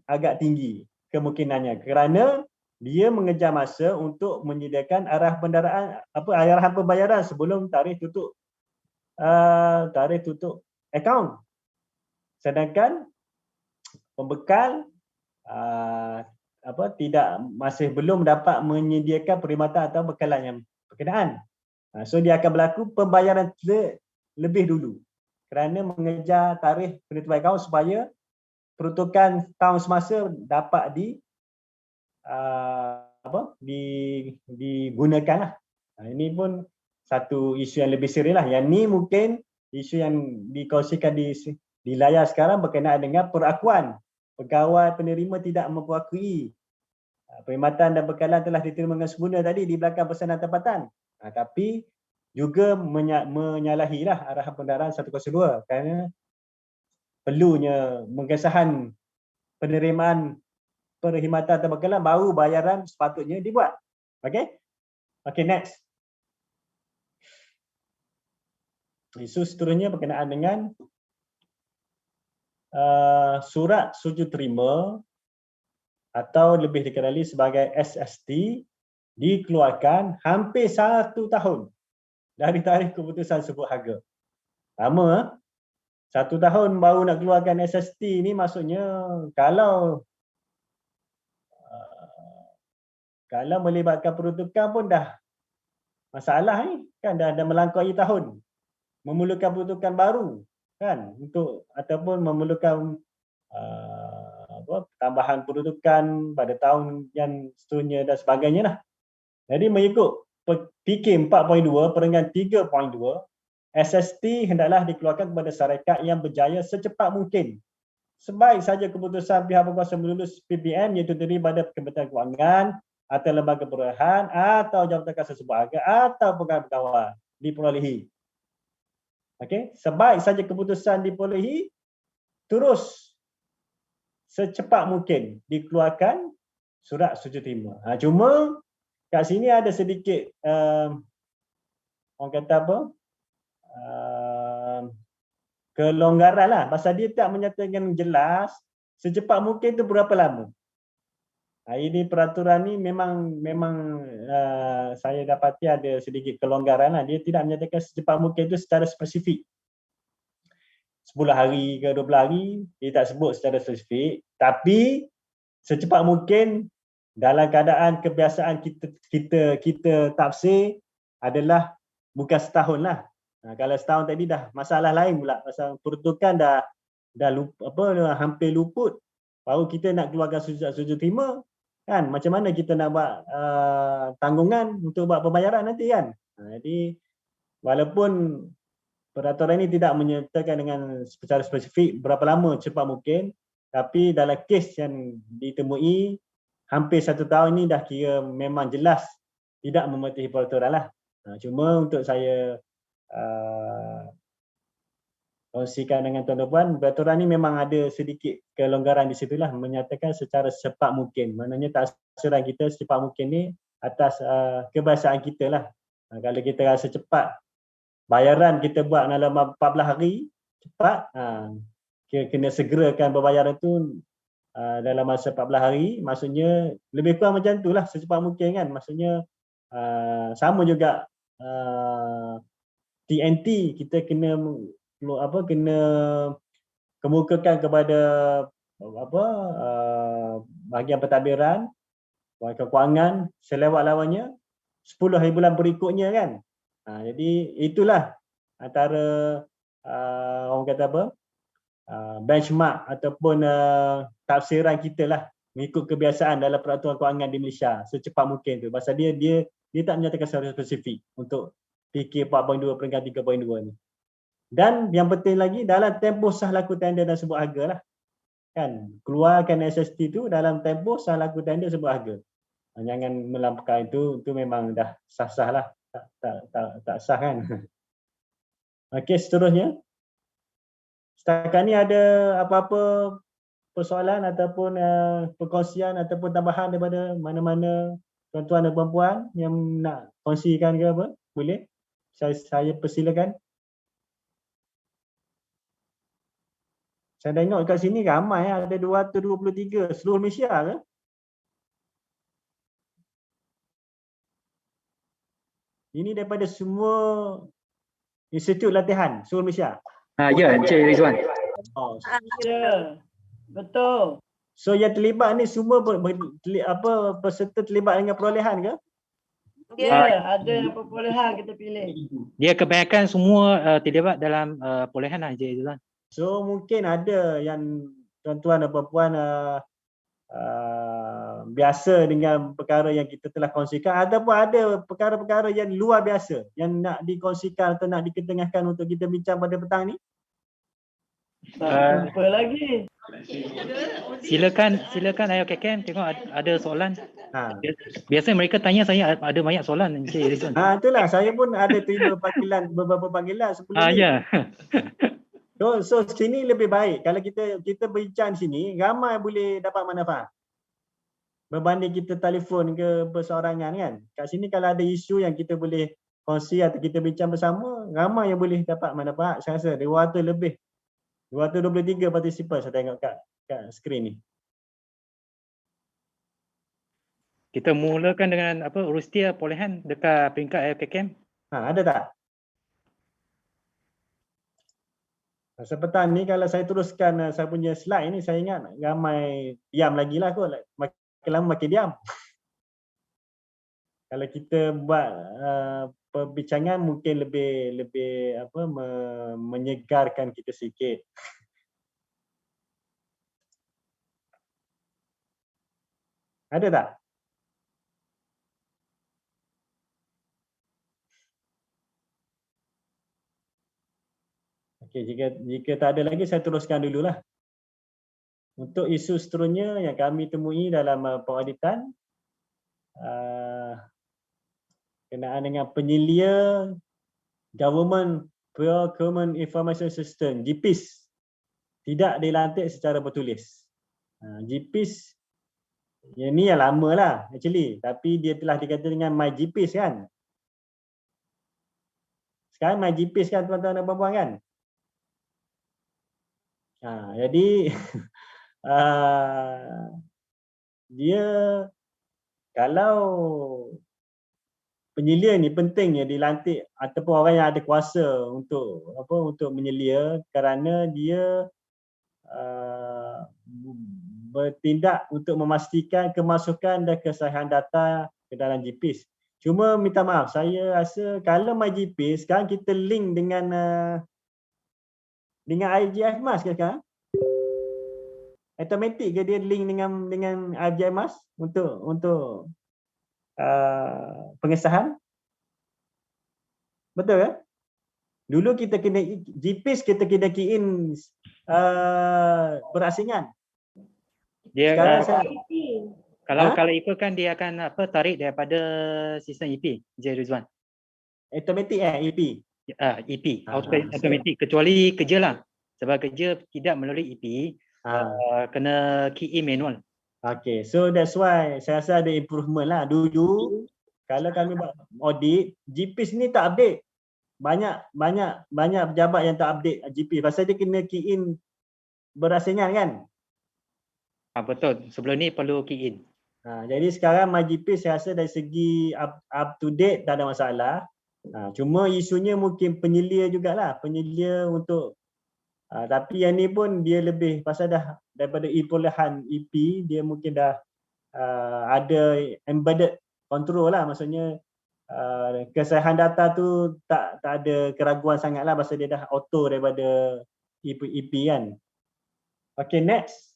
agak tinggi kemungkinannya kerana dia mengejar masa untuk menyediakan arahan pembayaran sebelum tarikh tutup akaun. Sedangkan pembekal belum dapat menyediakan perkhidmatan atau bekalan yang berkenaan. So dia akan berlaku pembayaran lebih dulu kerana mengejar tarikh penutupan akaun supaya peruntukan tahun semasa dapat digunakan. Ini pun satu isu yang lebih serius lah. Yang ni mungkin isu yang dikongsikan di layar sekarang berkenaan dengan perakuan. Pegawai penerima tidak memperakui perkhidmatan dan bekalan telah diterima dengan sempurna tadi di belakang pesanan tempatan. Tapi juga menyalahilah arahan pendaraan 102 kerana perlunya mengesahan penerimaan perkhidmatan atau bekalan baru bayaran sepatutnya dibuat. Okey? Okey, next. Isu seterusnya berkenaan dengan surat sujud terima atau lebih dikenali sebagai SST dikeluarkan hampir 1 tahun dari tarikh keputusan sebut harga. Lama, 1 tahun baru nak keluarkan SST ni maksudnya kalau melibatkan peruntukan pun dah masalah ni kan, dah melangkaui tahun. Memerlukan peruntukan baru kan untuk ataupun memerlukan tambahan peruntukan pada tahun yang seterusnya dan sebagainya lah. Jadi mengikut PK 4.2 perenggan 3.2, SST hendaklah dikeluarkan kepada syarikat yang berjaya secepat mungkin. Sebaik saja keputusan pihak berkuasa melulus PPM iaitu terdiri pada Kementerian Kewangan atau lembaga perolehan atau jabatan kasar sebut harga atau pegawai diperolehi. Okey, sebaik saja keputusan diperolehi, terus secepat mungkin dikeluarkan surat sujud terima. Cuma kat sini ada sedikit orang kata apa? Kelonggaran lah. Pasal dia tak menyatakan jelas secepat mungkin tu berapa lama. Ini peraturan ni memang saya dapati ada sedikit kelonggaran lah. Dia tidak menyatakan secepat mungkin itu secara spesifik. 10 hari ke 12 hari, dia tak sebut secara spesifik. Tapi secepat mungkin dalam keadaan kebiasaan kita tafsir adalah bukan setahun lah. Kalau setahun tadi dah masalah lain pula, pasal peruntukan dah hampir luput, baru kita nak keluarkan sujud terima kan, macam mana kita nak buat tanggungan untuk buat pembayaran nanti kan. Jadi walaupun peraturan ini tidak menyertakan dengan secara spesifik berapa lama cepat mungkin, tapi dalam kes yang ditemui hampir 1 tahun ini dah kira memang jelas tidak mematuhi peraturan lah. Cuma untuk saya kongsikan dengan tuan-tuan, peraturan ini memang ada sedikit kelonggaran di situ lah, menyatakan secara secepat mungkin. Maknanya taksiran kita secepat mungkin ni atas kebiasaan kita lah. Kalau kita rasa cepat, bayaran kita buat dalam 14 hari, cepat, kena segerakan pembayaran tu dalam masa 14 hari, maksudnya lebih kurang macam tu lah, secepat mungkin kan. Maksudnya sama juga TNT, kita kena kemukakan kepada bahagian pentadbiran, keuangan selewat-lawanya 10 hari bulan berikutnya kan. Jadi itulah antara orang kata benchmark ataupun tafsiran kita lah mengikut kebiasaan dalam peraturan kewangan di Malaysia secepat mungkin tu. Pasal dia tak menyatakan secara spesifik untuk PK 4.2 peringkat 3.2 ni. Dan yang penting lagi, dalam tempoh sah laku tender dan sebut harga lah. Kan, keluarkan SST tu dalam tempoh sah laku tender sebut harga. Jangan melampaukan itu memang dah sah-sah lah. Tak sah kan. Okey, seterusnya. Setakat ni ada apa-apa persoalan ataupun perkongsian ataupun tambahan daripada mana-mana tuan-tuan dan puan-puan yang nak kongsikan ke apa? Boleh? Saya persilakan. Saya tengok kat sini ramai, ada 223 seluruh Malaysia ke? Ini daripada semua institut latihan seluruh Malaysia. Ya, Encik Rizwan. Oh. Ya, betul. So yang terlibat ni semua peserta terlibat dengan perolehan ke? Ya, ada perolehan kita pilih. Dia kebanyakan semua terlibat dalam perolehan lah, Encik Rizwan. So mungkin ada yang tuan-tuan dan puan-puan biasa dengan perkara yang kita telah kongsikan, ataupun ada perkara-perkara yang luar biasa yang nak dikongsikan atau nak diketengahkan untuk kita bincang pada petang ni. Apa lagi? Silakan Ayo KKM, tengok ada soalan. Biasa mereka tanya saya ada banyak soalan, Encik Rizwan. Itulah, saya pun ada terima beberapa panggilan sebelum ni. Ya. So sini lebih baik kalau kita bincang sini, ramai boleh dapat manfaat berbanding kita telefon ke berseorangan kan. Kat sini kalau ada isu yang kita boleh kongsi atau kita bincang bersama, ramai yang boleh dapat manfaat. Saya rasa 200 lebih, 223 partisipan saya tengok kat skrin ni. Kita mulakan dengan Rustia perolehan dekat peringkat KKM. Ada tak? Masa petang ni kalau saya teruskan saya punya slide ni, saya ingat ramai diam lagi lah kot. Makin lama makin diam. Kalau kita buat perbincangan mungkin lebih menyegarkan kita sikit. Ada tak? Okey, jika tak ada lagi saya teruskan dululah. Untuk isu seterusnya yang kami temui dalam pengauditan kenaan dengan penyelia Government Procurement Information System, GPIS, tidak dilantik secara bertulis. GPIS yang ni yang lama lah actually, tapi dia telah dikatakan dengan MyGPIS kan. Sekarang MyGPIS kan tuan-tuan dan puan-puan kan. Jadi dia kalau penyelia ni pentingnya dilantik ataupun orang yang ada kuasa untuk untuk menyelia, kerana dia bertindak untuk memastikan kemasukan dan kesahihan data ke dalam GPIS. Cuma minta maaf, saya rasa kalau MyGPIS sekarang kita link dengan IGF Mas ke sekarang? Automatik ke dia link dengan IGF Mas untuk pengesahan? Betul ke? Dulu kita kena GPIS, kita kena key in berasingan. Dia Sekarang kalau ikutkan dia akan tarik daripada sistem EP, Encik Rizwan. automatik EP. EP, automatik kecuali kerja lah. Sebab kerja tidak melalui EP, kena key in manual. Okay, so that's why saya rasa ada improvement lah. Dulu kalau kami buat audit, GPIS ni tak update. Banyak pejabat yang tak update GPIS pasal dia kena key in berasingan kan. Betul, sebelum ni perlu key in. Jadi sekarang MyGPIS saya rasa dari segi up to date tak ada masalah. Cuma isunya mungkin penyelia jugalah, penyelia untuk tapi yang ni pun dia lebih pasal dah daripada perolehan EP, dia mungkin dah ada embedded control lah, maksudnya kesahihan data tu tak ada keraguan sangat lah pasal dia dah auto daripada EP kan. Okay, next.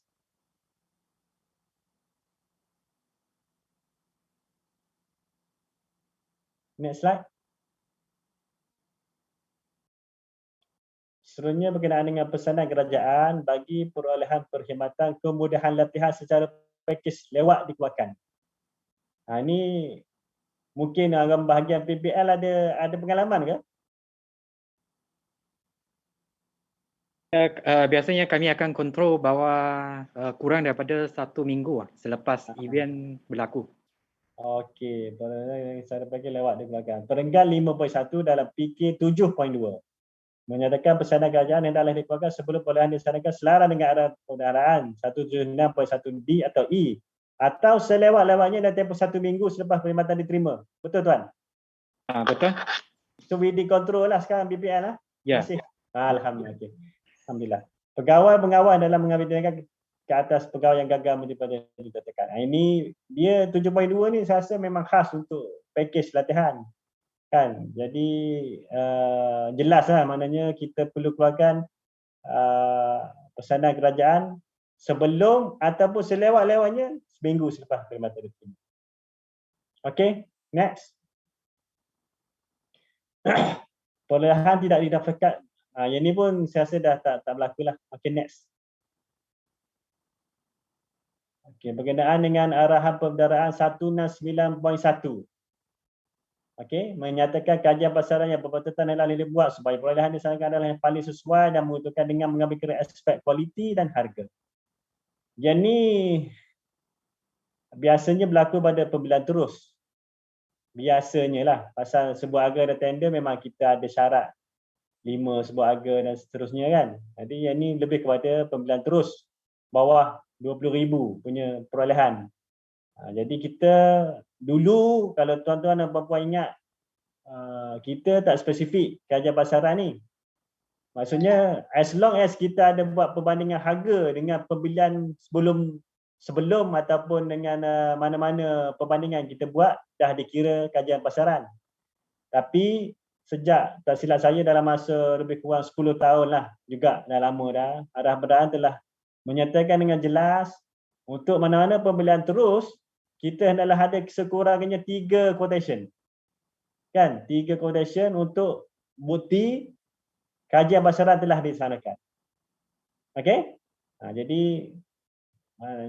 Next slide. Seterusnya berkenaan dengan pesanan kerajaan bagi perolehan perkhidmatan kemudahan latihan secara pakej lewat dikeluarkan. Ini mungkin orang bahagian PBL ada pengalaman ke? Biasanya kami akan kontrol bahawa kurang daripada 1 minggu selepas event berlaku. Okey, cara bagi lewat di belakang. Perenggan 5.1 dalam PK 7.2 menyatakan pesanan kerajaan hendaklah dikeluarkan sebelum perolehan dilaksanakan selaras dengan arah pendaraan 176.1D atau E atau selewat-lewatnya dalam tempoh 1 minggu selepas perkhidmatan diterima. Betul tuan? Betul. So we control lah sekarang BPL lah. Ya. Masih. Alhamdulillah. Okay. Alhamdulillah. Pegawai pengawas dalam mengambil tindakan ke atas pegawai yang gagal daripada dikatakan. Ini dia 7.2 ni saya rasa memang khas untuk pakej latihan kan. Jadi jelaslah maknanya kita perlu keluarkan pesanan kerajaan sebelum ataupun selewat-lewatnya seminggu selepas perkhidmatan diterima. Okey, next. Perolehan tidak didaftarkan. Yang ni pun saya rasa dah tak berlaku lah. Okey, next. Okey, berkenaan dengan arahan pembendaraan 169.1. Okey, menyatakan kajian pasaran yang berpatutan adalah dibuat supaya perolehan dilaksanakan adalah yang paling sesuai dan menguntungkan dengan mengambil kira aspek kualiti dan harga. Yang ni biasanya berlaku pada pembelian terus. Biasanya lah, pasal sebuah harga ada tender memang kita ada syarat 5 sebuah harga dan seterusnya kan. Jadi yang ni lebih kepada pembelian terus bawah 20,000 punya perolehan. Jadi kita dulu kalau tuan-tuan dan puan-puan ingat kita tak spesifik kajian pasaran ni. Maksudnya as long as kita ada buat perbandingan harga dengan pembelian sebelum ataupun dengan mana-mana perbandingan kita buat dah dikira kajian pasaran. Tapi sejak tak silap saya dalam masa lebih kurang 10 tahun lah juga dah lama dah, arah pembendaraan telah menyatakan dengan jelas untuk mana-mana pembelian terus kita hendaklah ada sekurang-kurangnya 3 quotation. Kan? 3 quotation untuk bukti kajian pasaran telah dilaksanakan. Okey? Jadi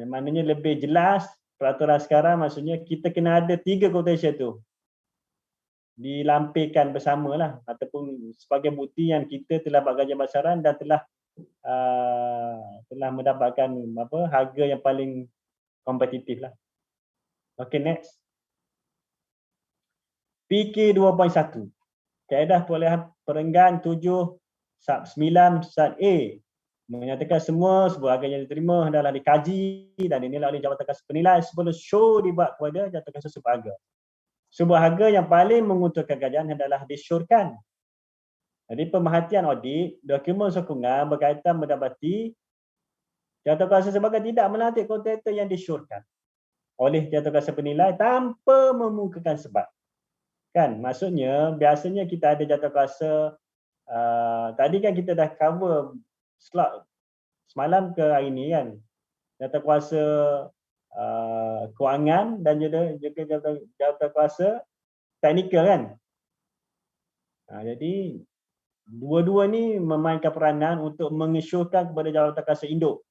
maknanya lebih jelas peraturan sekarang, maksudnya kita kena ada 3 quotation tu dilampirkan bersamalah ataupun sebagai bukti yang kita telah buat kajian pasaran dan telah mendapatkan harga yang paling kompetitif lah. Okay, next. PK 2.1. Kaedah perolehan perenggan 7/9 A menyatakan semua sebuah harga yang diterima hendaklah dikaji dan dinilai oleh jabatan kasar penilai sebelum show dibuat kepada jabatan kasar sebuah harga. Sebuah harga yang paling menguntungkan kerajaan hendaklah disyorkan. Jadi pemerhatian audit, dokumen sokongan berkaitan mendapati Jawatankuasa sebagai tidak melantik kontraktor yang disyorkan oleh jawatankuasa penilai tanpa memukakan sebab. Kan, maksudnya biasanya kita ada jawatankuasa tadi kan kita dah cover slot semalam ke hari ni kan. Jawatankuasa kewangan dan juga jawatankuasa teknikal kan. Jadi dua-dua ni memainkan peranan untuk mengesyorkan kepada jawatankuasa induk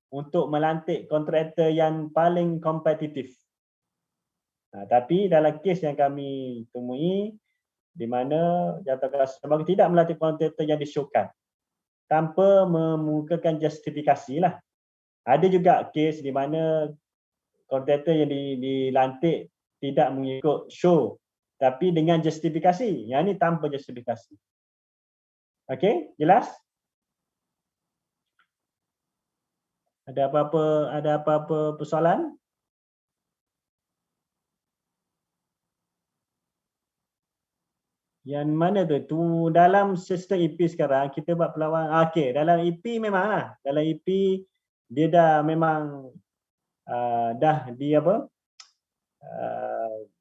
untuk melantik kontraktor yang paling kompetitif. Tapi dalam kes yang kami temui di mana jawatankuasa sebagai tidak melantik kontraktor yang disyorkan tanpa memukakan justifikasi lah. Ada juga kes di mana kontraktor yang dilantik tidak mengikut show tapi dengan justifikasi. Yang ni tanpa justifikasi. Okey, jelas? Ada apa-apa persoalan? Yang mana tu? Tu dalam sistem EP sekarang kita buat perlawanan. Okey, dalam EP memanglah. Dalam EP dia dah memang dah di apa?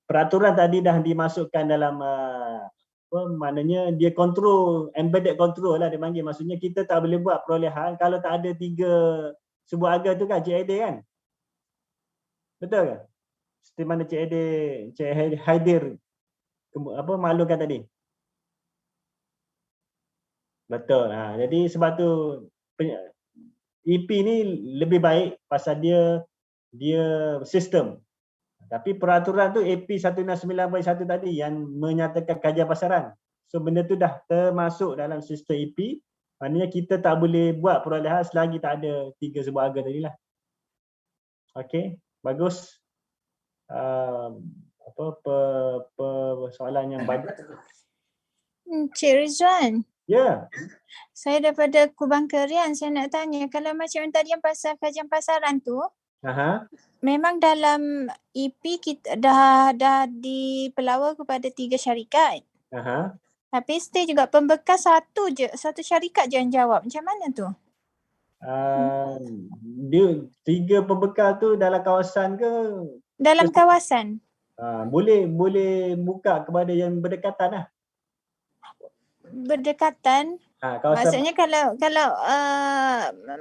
Peraturan tadi dah dimasukkan dalam apa maknanya dia control, embedded control lah dia panggil. Maksudnya kita tak boleh buat perolehan kalau tak ada 3 sebuah harga tu kan, Cik Haidir kan? Betul ke? Seperti mana Cik Haidir apa maklumkan tadi? Betul. Jadi sebab tu EP ni lebih baik pasal dia sistem. Tapi peraturan tu AP 169.1 tadi yang menyatakan kajian pasaran. So benda tu dah termasuk dalam sistem EP. Maknanya kita tak boleh buat perolehan selagi tak ada 3 sebuah harga tadi lah. Okey, bagus. Soalan yang bagus. Cik Rizwan. Ya. Saya daripada Kubang Kerian, saya nak tanya kalau macam tadi yang pasal kajian pasaran tu, memang dalam EP kita dah dipelawa kepada 3 syarikat. Tapi stay juga pembekas satu syarikat je yang jawab. Macam mana tu? Dia 3 pembekal tu dalam kawasan ke? Dalam kawasan. Boleh buka kepada yang berdekatan lah. Berdekatan. Maksudnya kalau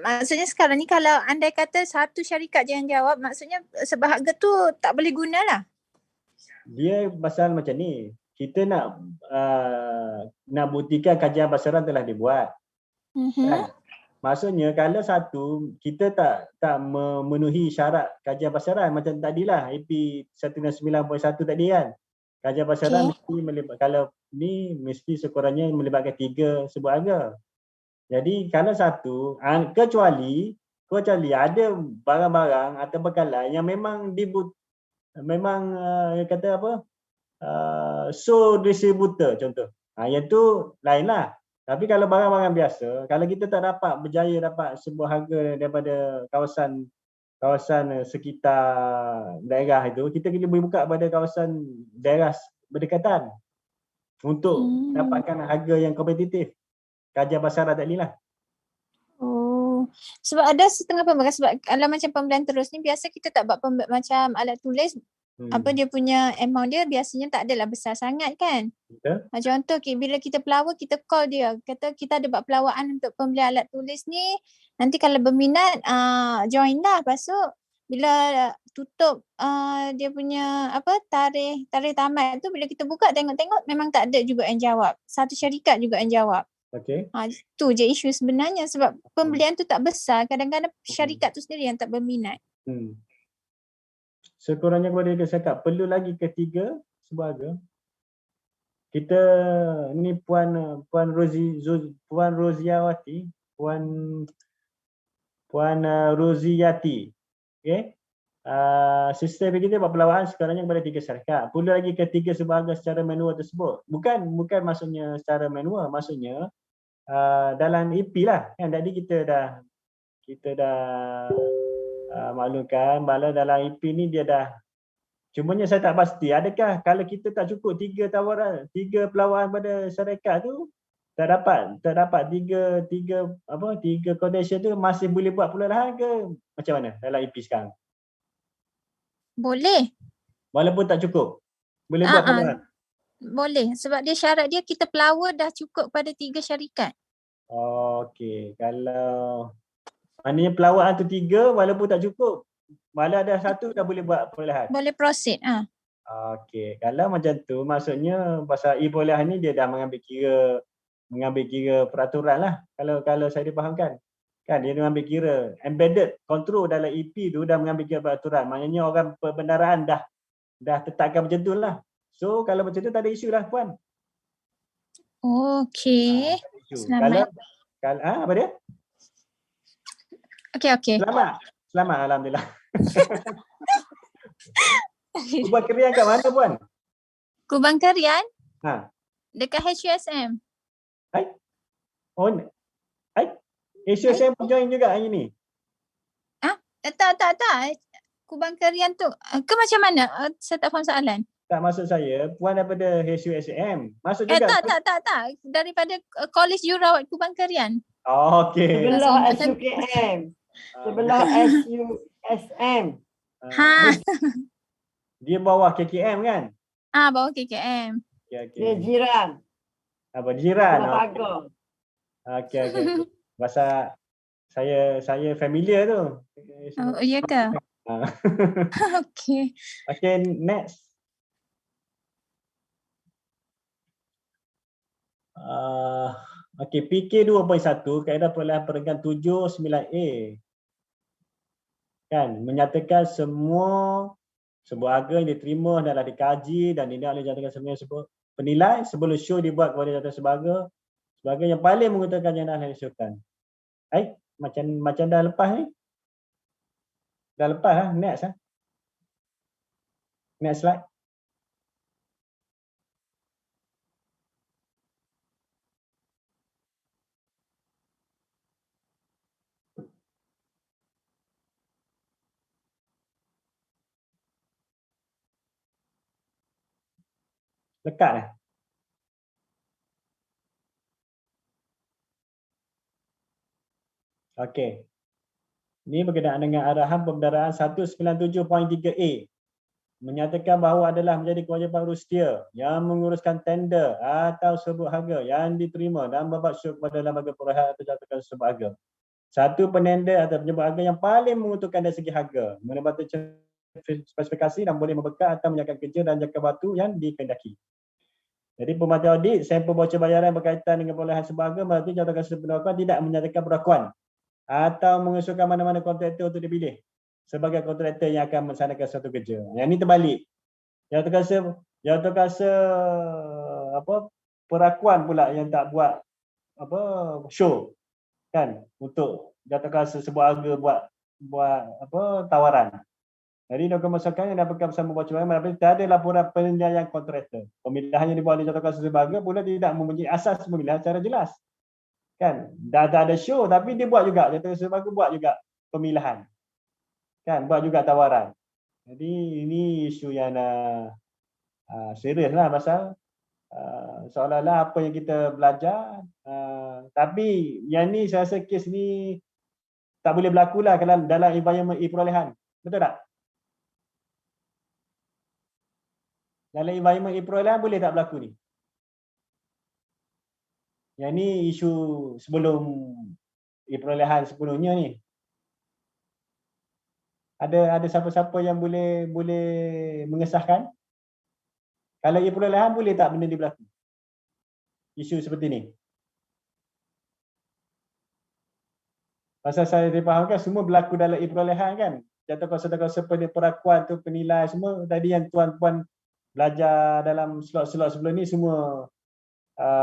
maksudnya sekarang ni kalau andai kata satu syarikat je yang jawab, maksudnya sebahagia tu tak boleh guna lah. Dia pasal macam ni. Kita nak buktikan kajian pasaran telah dibuat. Kan? Maksudnya kalau satu kita tak memenuhi syarat kajian pasaran macam tadilah AP 169.1 tadi kan. Kajian pasaran mesti kalau ni mesti sekurangnya melibatkan 3 sebuah harga. Jadi kalau satu kecuali ada barang-barang atau bekalan yang memang kata apa? Sole distributor contoh. Yang tu lainlah. Tapi kalau barang-barang biasa, kalau kita tak berjaya dapat sebuah harga daripada kawasan sekitar daerah itu, kita boleh buka pada kawasan daerah berdekatan untuk dapatkan harga yang kompetitif. Kajian pasaran tadi lah. Sebab ada setengah pembekal, sebab kalau macam pembelian terus ni biasa kita tak buat macam alat tulis. Apa dia punya amount dia biasanya tak adalah besar sangat kan. Macam contoh bila kita pelawa kita call dia, kata kita ada buat pelawaan untuk pembelian alat tulis ni, nanti kalau berminat join lah. Lepas tu bila tutup dia punya tarikh tamat tu, bila kita buka tengok-tengok memang tak ada juga yang jawab. Satu syarikat juga yang jawab. Okey. Tu je isu sebenarnya, sebab pembelian tu tak besar, kadang-kadang syarikat tu sendiri yang tak berminat. Sekurangnya kepada kita cakap perlu lagi ketiga sebuah harga. Kita ni Puan Roziawati, Puan Roziyati. Okey. Sistem kita buat pelawaan sekarangnya kepada 3 syarikat. Perlu lagi ketiga sebuah harga secara manual tersebut. Bukan maksudnya secara manual, maksudnya dalam EP lah. Kan tadi kita dah maklumkan bahawa dalam EP ni dia dah, cumanya saya tak pasti adakah kalau kita tak cukup 3 pelawaan pada syarikat tu, tak dapat tiga condition tu masih boleh buat perolehan ke macam mana dalam EP sekarang? Boleh. Walaupun tak cukup. Boleh buat perolehan. Boleh sebab dia syarat dia kita pelawar dah cukup pada 3 syarikat. Okey, kalau maknanya pelawaan tu 3 walaupun tak cukup, walau ada 1 dah boleh buat perolehan. Boleh proceed. Okey, kalau macam tu maksudnya pasal e-perolehan ni dia dah mengambil kira peraturan lah kalau saya difahamkan. Kan dia mengambil kira embedded control dalam EP tu dah mengambil kira peraturan. Maknanya orang perbendaraan dah tetapkan macam tu lah. So kalau macam tu tak ada isu lah Puan. Okey. Selamat. Kalau apa dia? Okey. Selamat alhamdulillah. Kubang Kerian kat mana Puan? Kubang Kerian? Dekat HUSM. HUSM pun join juga hari ni. Tak. Kubang Kerian tu ke macam mana? Saya tak faham soalan. Tak, maksud saya Puan daripada HUSM. Masuk juga. Tak. Daripada College Jurawat Kubang Kerian. Okey. Sebelah SUKM. Sebelah SUSM. Dia bawah KKM kan? Bawah KKM. Okay. Dia jiran. Apa jiran? Pagar. Okey. Masa saya familiar tu. Oh, iya ke? Okey. Okey, next. Okey, PK 2.1 kaedah perolehan perenggan 79A. Kan, menyatakan semua sebuah harga yang diterima adalah dikaji dan tidak boleh dijatuhkan sebagai penilai sebelum show dibuat kepada jatuh sebagai yang paling mengutarakan yang dah disyukan. Macam dah lepas ni. Dah lepas lah, next lah. Next slide. Lekat dah. Okey. Ini berkenaan dengan arahan pembendaraan 197.3A. Menyatakan bahawa adalah menjadi kewajipan Rustia yang menguruskan tender atau sebut harga yang diterima dan membuat syuk kepada lembaga perolehan atau jatuhkan sebut harga. Satu penender atau penyebut harga yang paling menguntungkan dari segi harga. Menepati spesifikasi dan boleh membekal atau menjaga kerja dan jangka waktu yang dikehendaki. Jadi pemantau audit, sampel bocor bayaran berkaitan dengan perolehan sebuah harga berarti jatuhkan sebut penerakuan tidak menyatakan penerakuan atau mengusulkan mana-mana kontraktor untuk dipilih sebagai kontraktor yang akan melaksanakan suatu kerja. Yang ini terbalik. Jatuhkan perakuan pula yang tak buat show kan untuk jatuhkan sebuah harga buat tawaran. Jadi dokumen yang dapatkan bersama bocor bayaran berarti tak ada laporan penilaian kontraktor. Pemilihan yang dibuat oleh jatuhkan sebuah harga pula tidak mempunyai asas pemilihan secara jelas. Kan dah ada show tapi dia buat juga sebagai buat juga pemilihan kan, buat juga tawaran. Jadi ini isu yang serius lah pasal seolah-olah apa yang kita belajar tapi yang ni saya rasa kes ni tak boleh berlaku lah kalau dalam environment e-perolehan. Betul tak? Dalam environment e-perolehan boleh tak berlaku ni? Yang ni isu sebelum perolehan sebelumnya ni. Ada siapa-siapa yang boleh mengesahkan? Kalau perolehan boleh tak benda ni berlaku? Isu seperti ni. Pasal saya difahamkan semua berlaku dalam perolehan kan. Jatuh kuasa-kuasa perakuan tu penilai semua tadi yang tuan-tuan belajar dalam slot-slot sebelum ni semua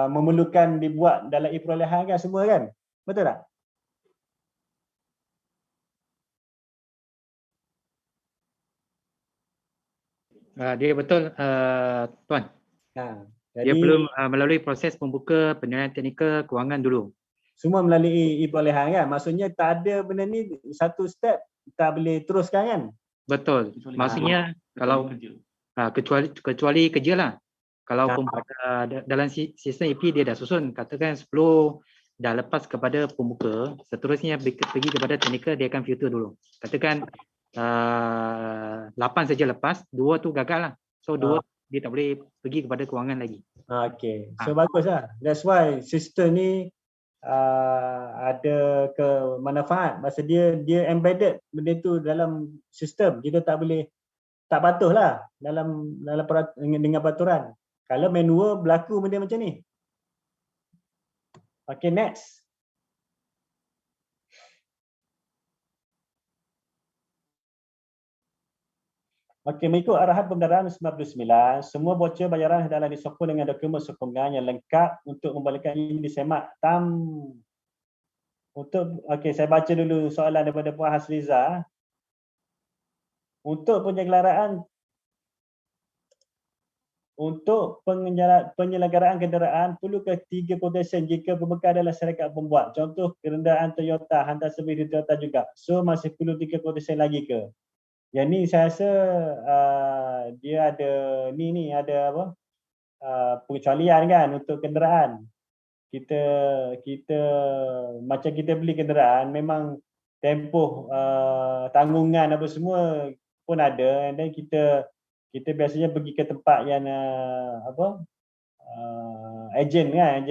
memerlukan dibuat dalam perolehan kan semua kan? Betul tak? Dia betul Tuan. Dia perlu melalui proses pembuka penilaian teknikal kewangan dulu. Semua melalui perolehan kan? Maksudnya tak ada benda ni satu step tak boleh teruskan kan? Betul. Maksudnya kalau kecuali kerja lah. Kalau dalam sistem AP dia dah susun, katakan 10 dah lepas kepada pembuka, seterusnya pergi kepada teknikal, dia akan filter dulu. Katakan 8 saja lepas, 2 tu gagal lah. So 2 dia tak boleh pergi kepada kewangan lagi. Okay, so bagus lah. That's why sistem ni ada kemanfaat. Maksud dia embedded benda tu dalam sistem. Kita tak patuh lah dengan peraturan. Kalau manual berlaku benda macam ni. Okay, next. Okey, mengikut arahan Pembendaraan 99, semua bocor bayaran hendaklah disokong dengan dokumen sokongan yang lengkap untuk membolehkan ini disemak okey, saya baca dulu soalan daripada Puan Hasriza. Untuk penyelenggaraan kenderaan perlukah 3 quotation jika pembekal adalah syarikat pembuat. Contoh kenderaan Toyota, hantar servis di Toyota juga. So masih perlu 3 quotation lagi ke? Yang ni saya rasa dia ada pengecualian kan untuk kenderaan. Kita macam kita beli kenderaan memang tempoh tanggungan apa semua pun ada, and then kita biasanya pergi ke tempat yang ejen kan,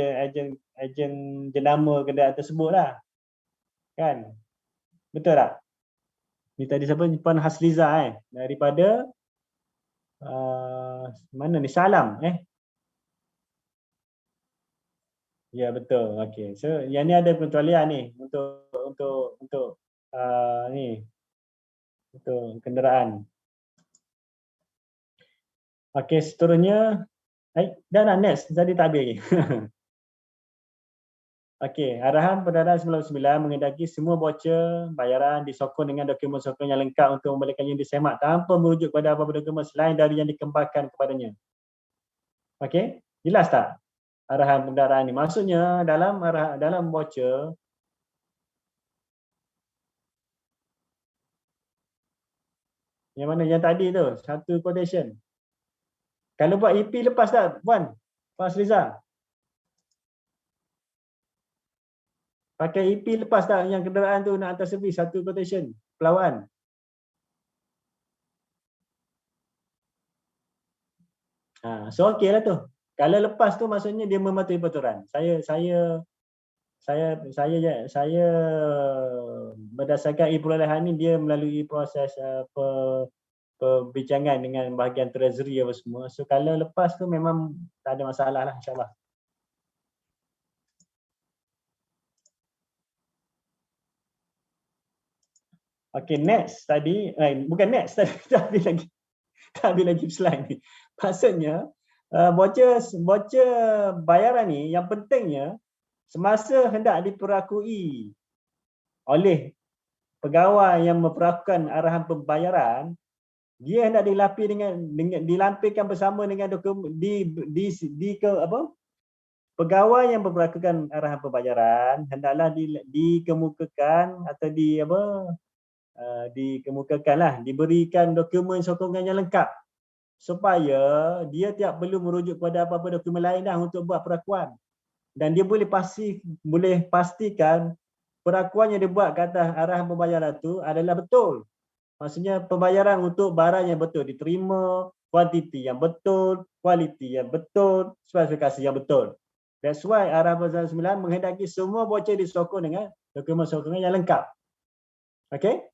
ejen jenama kenderaan tersebut lah. Kan? Betul tak? Ni tadi siapa? Puan Hasliza daripada mana ni? Salam Ya betul. Okey. So yang ni ada pengecualian ni untuk kenderaan. Okey, seterusnya dah next tadi tak habis lagi. Okey, arahan Pembendaraan 99 menghendaki semua bocor bayaran disokong dengan dokumen sokongan yang lengkap untuk membolehkannya disemak tanpa merujuk pada apa-apa dokumen selain dari yang dikembangkan kepadanya. Okey, jelas tak arahan pembendaraan ini? Maksudnya dalam bocor yang mana yang tadi tu, satu quotation. Kalau buat EP lepas tak, Puan Hasriza? Pakai EP lepas tak yang kenderaan tu nak hantar servis, satu quotation, pelawaan. So okey lah tu. Kalau lepas tu maksudnya dia mematuhi peraturan. Saya berdasarkan perolehan ni dia melalui proses perbincangan dengan bahagian treasury apa semua. So kalau lepas tu memang tak ada masalah lah, insyaAllah. Okay, next tadi, bukan next tadi, tak habis lagi slide ni. Maksudnya, bocor bayaran ni yang pentingnya semasa hendak diperakui oleh pegawai yang memperakukan arahan pembayaran, dia hendak dilampirkan bersama dengan dokumen pegawai yang memperakukan arahan pembayaran hendaklah dikemukakan atau dikemukakanlah, diberikan dokumen sokongan yang lengkap supaya dia tidak perlu merujuk pada apa-apa dokumen lain dah untuk buat perakuan, dan dia boleh pastikan perakuan yang dibuat ke atas arahan pembayaran itu adalah betul. Maksudnya pembayaran untuk barang yang betul diterima, kuantiti yang betul, kualiti yang betul, spesifikasi yang betul. That's why arahan pembayaran 9 menghendaki semua bocor disokong dengan dokumen sokongan yang lengkap. Okay?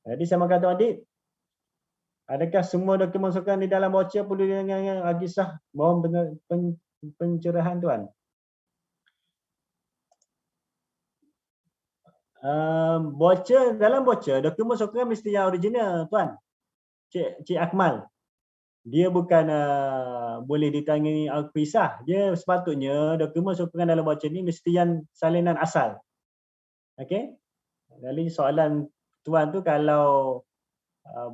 Jadi saya mahu kata adik, adakah semua dokumen sokongan di dalam bocor perlu dengan agisah? Mohon pencerahan tuan. Dalam bocor dokumen sokongan mesti yang original tuan. Cik Akmal. Dia bukan boleh ditangani pisah. Dia sepatutnya dokumen sokongan dalam bocor ni mesti yang salinan asal. Okey? Jadi soalan tuan tu kalau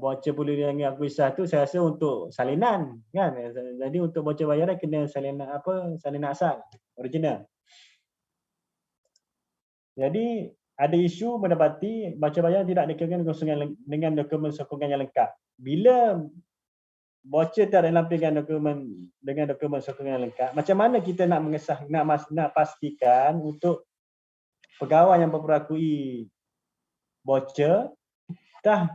bocor boleh ditangani pisah tu saya rasa untuk salinan kan. Jadi untuk bocor bayaran kena salinan asal, original. Jadi ada isu mendapati bocor bayaran tidak dikenakan dengan dokumen sokongan yang lengkap. Bila voucher tak dilampirkan dengan dokumen sokongan lengkap, macam mana kita nak nak pastikan untuk pegawai yang memperakui voucher dah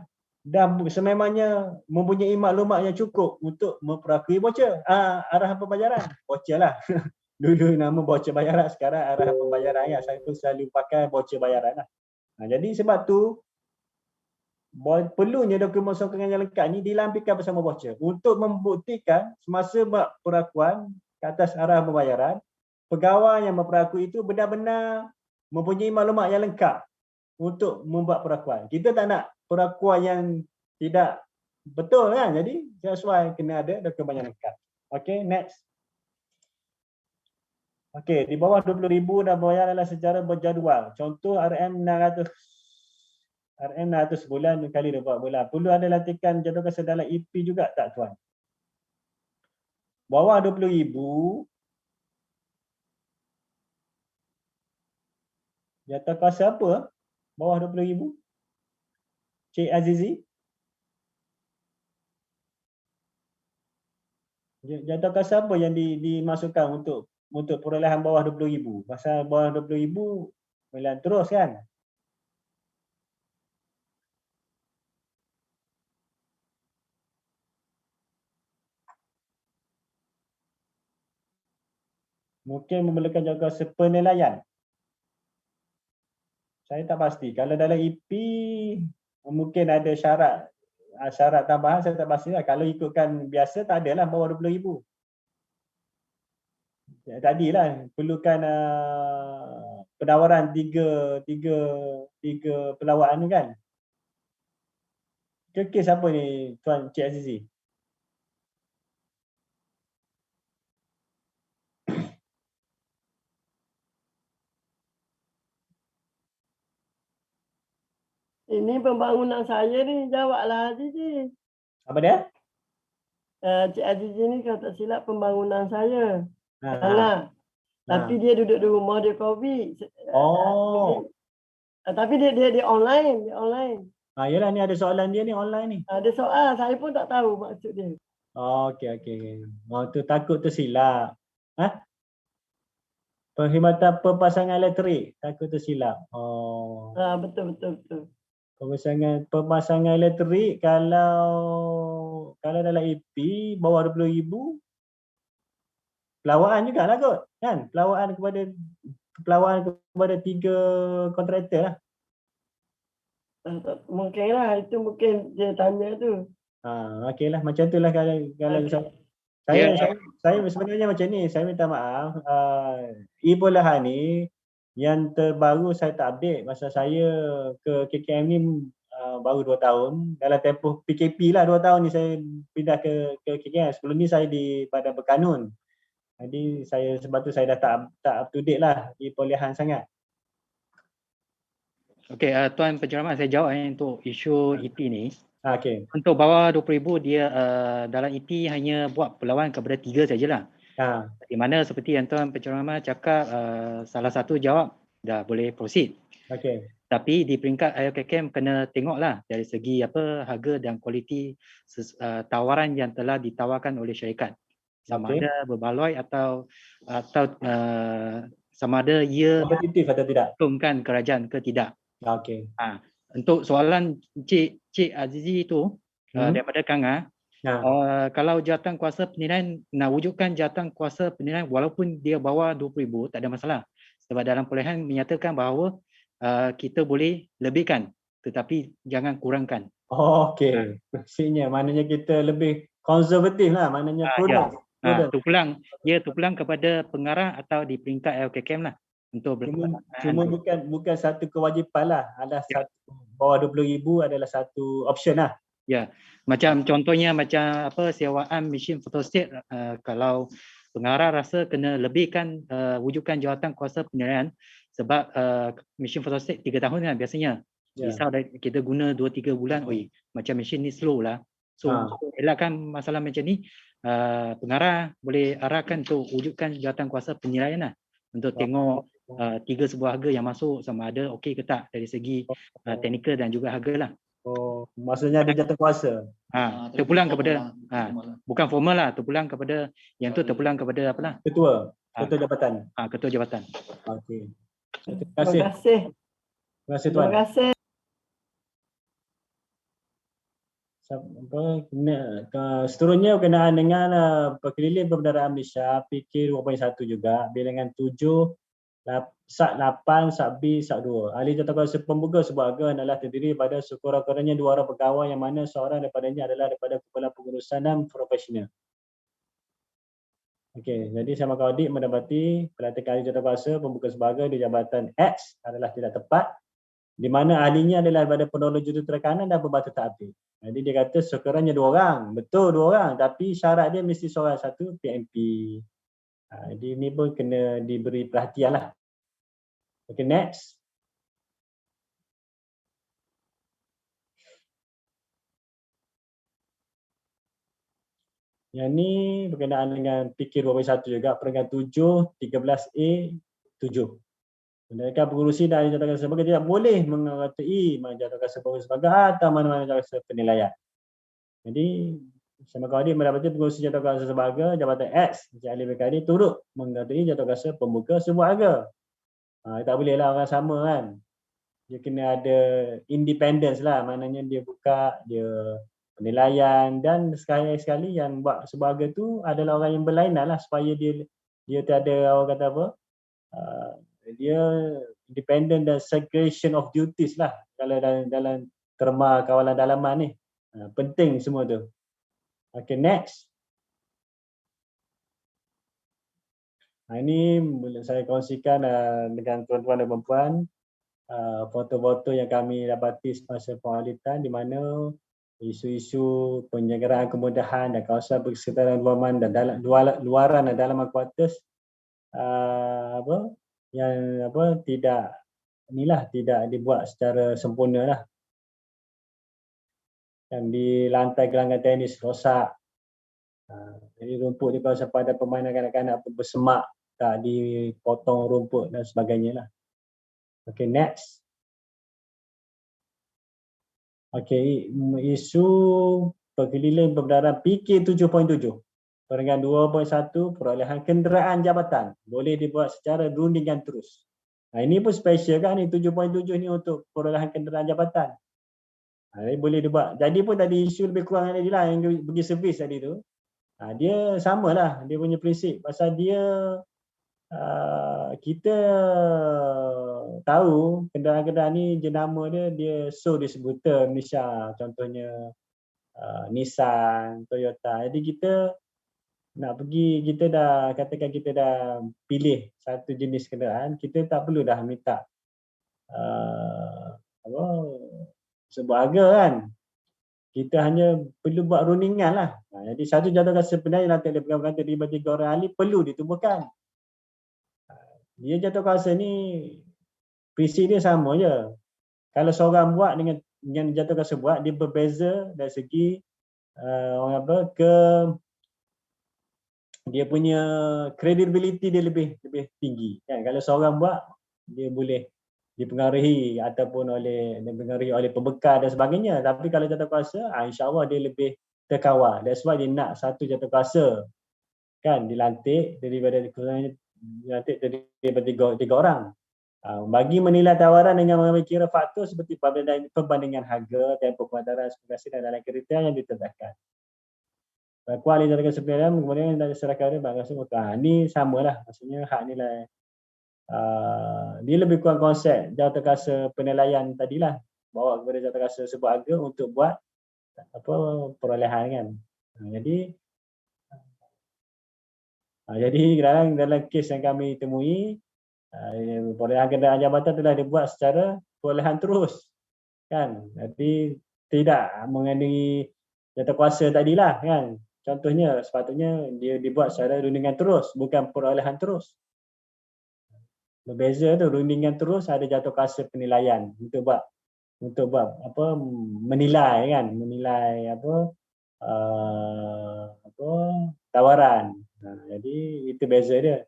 sememangnya mempunyai maklumat yang cukup untuk memperakui voucher. Arahan pembayaran, voucher lah. Dulu nama voucher bayaran, sekarang arahan pembayaran ya. Saya pun selalu pakai voucher bayaran lah. Jadi sebab tu perlunya dokumen sokongan yang lengkap ni dilampirkan bersama voucher untuk membuktikan semasa buat perakuan ke atas arahan pembayaran, pegawai yang memperakui itu benar-benar mempunyai maklumat yang lengkap untuk membuat perakuan. Kita tak nak perakuan yang tidak betul kan. Jadi that's why kena ada dokumen yang lengkap. Okay, next. Okay, di bawah 20,000 dan bayar adalah secara berjadual. Contoh RM600 bulan kali 24 bulan. Perlu ada latihan jadual kuasa dalam EP juga tak tuan? Bawah 20,000 jatuh kuasa apa? Bawah 20,000? Cik Azizi? Jatuh kuasa apa yang dimasukkan untuk perolehan bawah 20,000? Pasal bawah 20,000 melan terus kan? Mungkin memerlukan jatuh kuasa penilaian. Saya tak pasti. Kalau dalam EP mungkin ada syarat tambahan, saya tak pastilah. Kalau ikutkan biasa tak adalah bawah 20,000. Tadilah perlukan penawaran tiga pelawaan ni kan. Kes apa ni Tuan Cik Azizi? Ini pembangunan saya ni, jawablah Azizi. Apa dia? Cik Azizi ni kalau tak silap pembangunan saya. Ha. Tapi dia duduk di rumah, dia COVID. Oh. Tapi dia online, dia online. Yalah ni ada soalan dia ni online ni. Ada soal, saya pun tak tahu maksud dia. Okey. Tu takut tersilap. Perkhidmatan pemasangan elektrik, takut tersilap. Betul. Pemasangan elektrik kalau dalam EP bawah 20,000 pelawaan jugalah kot kan, pelawaan kepada 3 kontraktor lah. Mungkin lah, itu mungkin dia tanya tu. Okeylah, macam tu lah kalau saya sebenarnya macam ni, saya minta maaf. E-Bolahan ni yang terbaru saya tak update masa saya ke KKM ni baru 2 tahun. Dalam tempoh PKP lah 2 tahun ni saya pindah ke KKM. Sebelum ni saya di Badan Berkanun. Jadi sebab tu saya dah tak up to date lah E-Bolahan sangat. Okey, Tuan Penceramah, saya jawab untuk isu EP ni. Okey. Untuk bawah 20,000 dia dalam EP hanya buat perlawan kepada 3 sajalah. Di mana seperti yang Tuan Penceramah cakap, salah satu jawab dah boleh proceed. Okey. Tapi di peringkat IOKKM kena tengoklah dari segi harga dan kualiti tawaran yang telah ditawarkan oleh syarikat. Sama ada berbaloi atau sama ada ia kompetitif atau tidak. Untungkan kerajaan ke tidak. Okey. Untuk soalan Cik Azizi itu daripada Kanga, kalau jawatan kuasa penilaian nak wujudkan jawatan kuasa penilaian walaupun dia bawah 20,000 tak ada masalah. Sebab dalam perolehan menyatakan bahawa kita boleh lebihkan tetapi jangan kurangkan. Okey. Maksudnya maknanya kita lebih konservatif lah, maknanya prudent. Terpulang kepada pengarah atau di peringkat LKKM lah untuk cuma bukan satu kewajipan lah. Ada satu bawah 20,000 adalah satu option lah. Ya, macam contohnya macam sewaan mesin fotostat, kalau pengarah rasa kena lebihkan wujudkan jawatan kuasa penilaian sebab mesin fotostat 3 tahun kan biasanya. Misal kita guna 2-3 bulan, macam mesin ni slow lah. So untuk elakkan masalah macam ni, pengarah boleh arahkan untuk wujudkan jawatan kuasa penilaian lah. Untuk tengok 3 sebuah harga yang masuk sama ada okey ke tak dari segi teknikal dan juga harga lah. Oh, maksudnya ada jatuh kuasa. Terpulang kepada bukan formal lah, terpulang kepada yang tu terpulang kepada apa lah? Ketua jabatan. Ketua jabatan. Okey. Terima Terima kasih. kasih. Terima kasih tuan. Terima kasih. Seterusnya berkenaan dengan Perkeliling Perbendaharaan Malaysia PK 2.1 juga bilangan 7 Sat 8 Sat B Sat 2. Ahli jawatankuasa pembuka sebuah harga adalah terdiri pada sekurang-kurangnya 2 orang pegawai yang mana seorang daripadanya adalah daripada Kumpulan Pengurusan dan Profesional. Okey, jadi saya makan audit mendapati pelantikan ahli jawatankuasa pembuka sebuah harga di Jabatan X adalah tidak tepat, di mana ahlinya adalah daripada penolong jurutera kanan dan pembantu taktib. Jadi dia kata sekurangnya 2 orang. Betul 2 orang, tapi syarat dia mesti seorang satu PMP. Jadi ini pun kena diberi perhatian lah. Okay, next. Yang ni berkenaan dengan PK 2.1 juga, peringkat 7, 13A, 7. Mereka pengurusi dan ahli jawatankuasa sebagai tidak boleh mengatai jawatankuasa pengurusi sebagai atau mana-mana jawatankuasa penilaian. Jadi, sama kali mendapati pengurusi jawatankuasa sebagai Jabatan X, Encik Ali Bekari turut mengatai jawatankuasa pembuka sebuah harga. Tak boleh lah orang sama kan. Dia kena ada independence lah, maknanya dia buka, dia penilaian dan sekali-sekali yang buat sebuah harga tu adalah orang yang berlainan lah supaya dia tak ada orang kata apa, dia independent dan segregation of duties lah kalau dalam terma kawalan dalaman ni. Penting semua tu. Okay, next. Ini boleh saya kongsikan dengan tuan-tuan dan puan-puan foto-foto yang kami dapati semasa pengauditan di mana isu-isu penyelenggaraan kemudahan dan kawasan persekitaran luaran dan luaran dan dalaman kuartus tidak dibuat secara sempurna lah. Yang di lantai gelanggang tenis rosak. Jadi rumput di kawasan padan permainan kanak-kanak pun bersemak, tak dipotong rumput dan sebagainya lah. Okay, next. Okay, isu Perkeliling Perbendaharaan PK 7.7. Peringkat 2.1 perolehan kenderaan jabatan boleh dibuat secara rundingan terus. Ini pun special kan, ni 7.7 ni untuk perolehan kenderaan jabatan. Ini boleh dibuat. Jadi pun tadi isu lebih kurang tadi lah yang pergi servis tadi tu. Dia samalah, dia punya prinsip. Pasal dia kita tahu kenderaan-kenderaan ni jenama dia so distributor Malaysia, contohnya Nissan, Toyota. Jadi kita nak pergi, kita dah katakan kita dah pilih satu jenis kenderaan, kita tak perlu dah minta sebuah harga kan. Kita hanya perlu buat rundingan lah. Jadi satu jawatankuasa penilaian nanti ada pegang-pegang terlibat 3 orang ahli perlu ditubuhkan. Dia jawatankuasa ni prinsip dia sama je. Kalau seorang buat dengan jawatankuasa buat, dia berbeza dari segi dia punya credibility dia lebih tinggi kan. Kalau seorang buat, dia boleh dipengaruhi oleh pembekal dan sebagainya. Tapi kalau jawatankuasa, insya-Allah dia lebih terkawal. That's why dia nak satu jawatankuasa kan dilantik daripada tiga orang. Bagi menilai tawaran dengan mengambil kira faktor seperti perbandingan harga, tempoh penghantaran, spekulasi dan dalam kriteria yang ditetapkan. Kualiti jawatankuasa penilaian kemudian dari serahkan ini samalah, maksudnya hak nilai. Dia lebih kurang konsep jawatankuasa penilaian tadilah, bawa kepada jawatankuasa sebuah harga untuk buat perolehan kan. Jadi dalam kes yang kami temui, perolehan kenderaan jabatan telah dibuat secara perolehan terus kan. Jadi tidak mengandungi jawatankuasa tadilah kan. Contohnya sepatutnya dia dibuat secara rundingan terus, bukan perolehan terus. Berbeza tu, rundingan terus ada jawatankuasa penilaian untuk buat menilai kan, menilai tawaran. Jadi itu beza dia.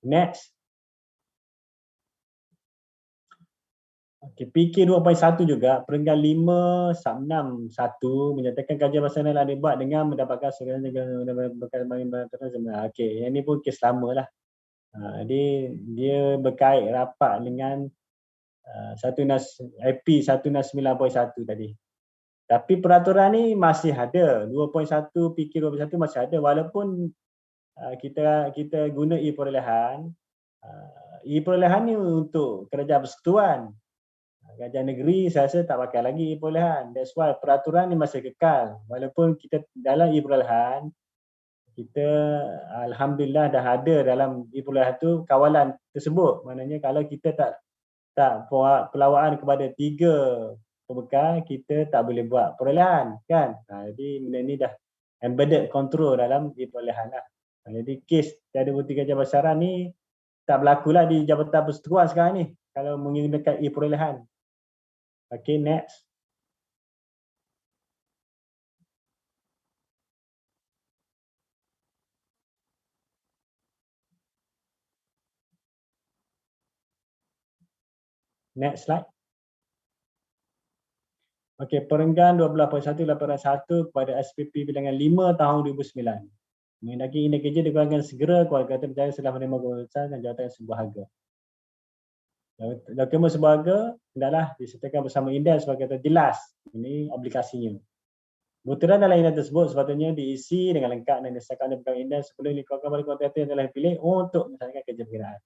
Next. Okey, PK 2.1 juga, perenggan 5/6 1 menyatakan kajian pelaksanaan yang dibuat dengan mendapatkan sokongan dengan okey, yang ni pun kes lama lah. Jadi dia berkait rapat dengan IP 169.1 tadi. Tapi peraturan ni masih ada, 2.1 PK 2.1 masih ada walaupun kita guna e-perolehan. E-perolehan ni untuk kerajaan persekutuan. Kerajaan negeri saya rasa tak pakai lagi e-perolehan. That's why peraturan ni masih kekal. Walaupun kita dalam e-perolehan, kita alhamdulillah dah ada dalam e-perolehan tu kawalan tersebut. Maknanya kalau kita tak buat pelawaan kepada 3 pembekal, kita tak boleh buat perolehan kan. Jadi benda ni dah embedded control dalam e-perolehan lah. Jadi kes tiada bukti kajian besaran ni tak berlaku lah di Jabatan Persekutuan sekarang ni kalau menggunakan e-perolehan. Okay, next. Next slide. Okey, perenggan 12.1 laporan 1 kepada SPP bilangan 5 tahun 2009. Mengendaki indeks kerja dikurangkan segera keluarga berjaya setelah menerima keputusan dan jawatan sebuah harga. Dokumen sebuah harga hendaklah disertakan bersama indeks sebagai terjelas. Ini obligasinya. Butiran dalam indeks tersebut sepatutnya diisi dengan lengkap dan disahkan oleh pegawai indeks sebelum dikeluarkan oleh kontraktor yang telah dipilih untuk melaksanakan kerja perkiraan.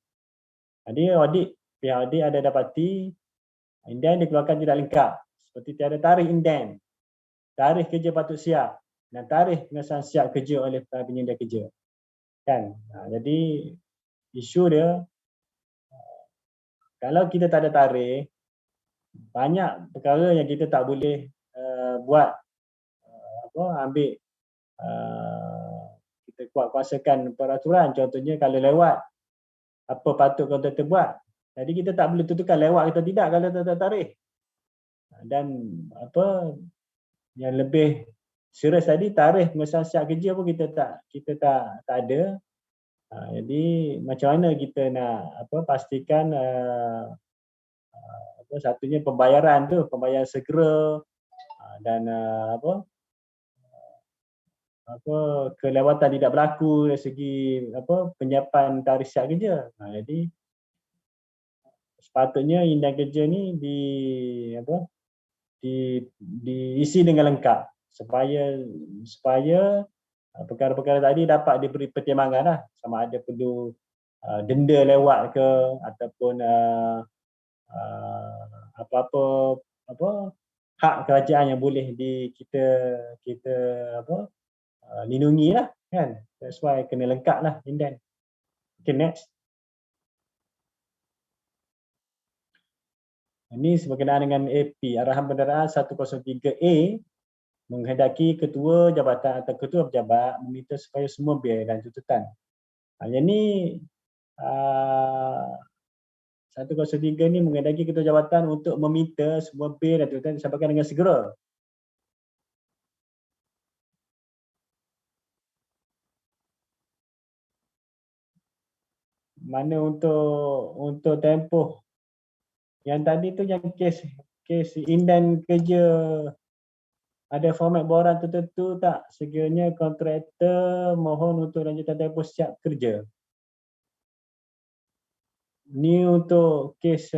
Jadi pihak audit ada dapati indeks dikeluarkan tidak lengkap seperti tiada tarikh indeks, tarikh kerja patut siap dan tarikh pengesahan siap kerja oleh penyedia kerja. Kan? Jadi isu dia kalau kita tak ada tarikh, banyak perkara yang kita tak boleh buat ambil kita kuasakan peraturan. Contohnya kalau lewat apa patut kontraktor buat. Jadi kita tak boleh tentukan lewat atau tidak kalau tak ada tarikh. Dan yang lebih serius tadi, tarikh pengesahan siap kerja pun kita tak ada. Jadi macam mana kita nak pastikan satunya pembayaran segera dan kelewatan tidak berlaku dari segi penyiapan tarikh siap kerja. Jadi sepatutnya indeks kerja ni diisi dengan lengkap supaya perkara-perkara tadi dapat diberi pertimbangan lah, sama ada perlu denda lewat ke ataupun apa-apa hak kerajaan yang boleh kita lindungi lah kan. That's why kena lengkap lah indeks. Okay, next. Ini berkenaan dengan AP, arahan penderaan 103A menghendaki ketua jabatan atau ketua pejabat meminta supaya semua bil dan tuntutan. Yang ni 103 ni menghendaki ketua jabatan untuk meminta semua bil dan tuntutan disampaikan dengan segera. Mana untuk tempoh yang tadi tu yang kes indeks kerja ada format borang tertentu tak? Sekiranya kontraktor mohon untuk lanjutan tempoh siap kerja. Ni untuk kes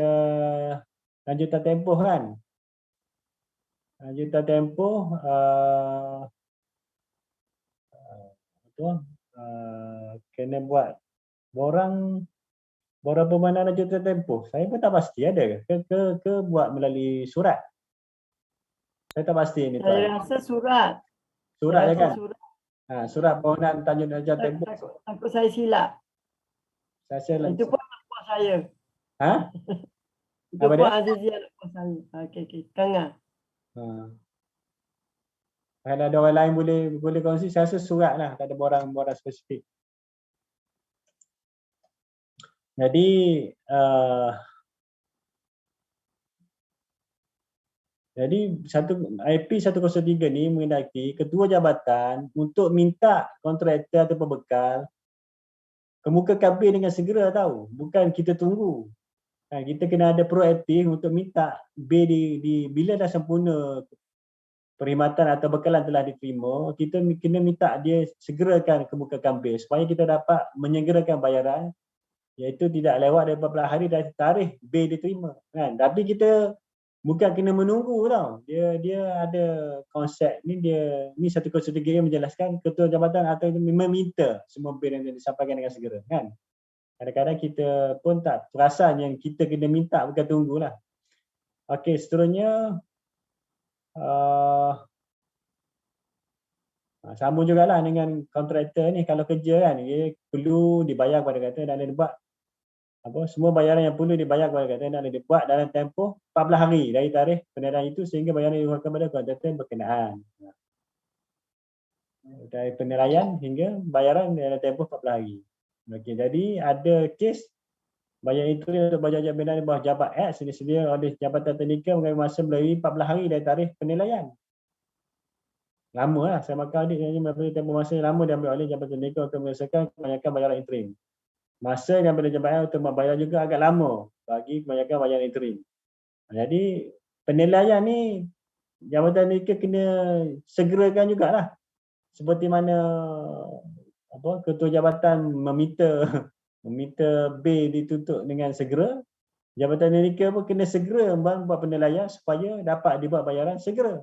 lanjutan tempoh kan? Lanjutan tempoh kena buat borang permandangan lanjutan tempoh. Saya pun tak pasti ada ke buat melalui surat. Saya tak pasti ni. Saya rasa surat. Surat je kan? Surat. Surat permohonan lanjutan tempoh. Takut saya silap. Itu pun anak buah saya. Itu pun Azizi anak buah saya. Okey. Kanga. Kalau ada orang lain boleh kongsi, saya rasa surat lah. Tak ada borang spesifik. Jadi IP 103 ni mengendaki ketua jabatan untuk minta kontraktor atau pembekal kemukakan bil dengan segera tahu. Bukan kita tunggu. Kita kena ada proaktif untuk minta bil bila dah sempurna perkhidmatan atau bekalan telah diterima, kita kena minta dia segerakan kebukakan bil supaya kita dapat menyegerakan bayaran, iaitu tidak lewat daripada 14 hari dari tarikh bil diterima, kan. Tapi kita bukan kena menunggu tau. Dia ada konsep ni, ni 103 yang menjelaskan ketua jabatan atau meminta semua bil yang disampaikan dengan segera, kan. Kadang-kadang kita pun tak perasan yang kita kena minta, bukan tunggulah. Okey, seterusnya sambung jugalah dengan kontraktor ni. Kalau kerja kan, dia perlu dibayar kepada kontraktor dan dia buat semua bayaran yang perlu dibayar kepada kontraktor dan dia buat dalam tempoh 14 hari dari tarikh penilaian itu sehingga bayaran dihulurkan kepada kontraktor berkenaan. Dari penilaian hingga bayaran dalam tempoh 14 hari. Okey, jadi ada kes bayaran itu untuk bayar jaminan di bawah jabat X disedia oleh Jabatan Tadika mengambil masa melalui 14 hari dari tarikh penilaian. Lama lah, saya makan audit yang melalui tempoh masa yang lama diambil oleh Jabatan Tadika untuk menyelesaikan kebanyakan bayaran interim. Masa yang diambil oleh Jabatan untuk membayar juga agak lama bagi kebanyakan bayaran interim. Jadi penilaian ni Jabatan Tadika kena segerakan jugalah. Seperti mana ketua jabatan meminta bil ditutup dengan segera, Jabatan Tadika pun kena segera buat penilaian supaya dapat dibuat bayaran segera.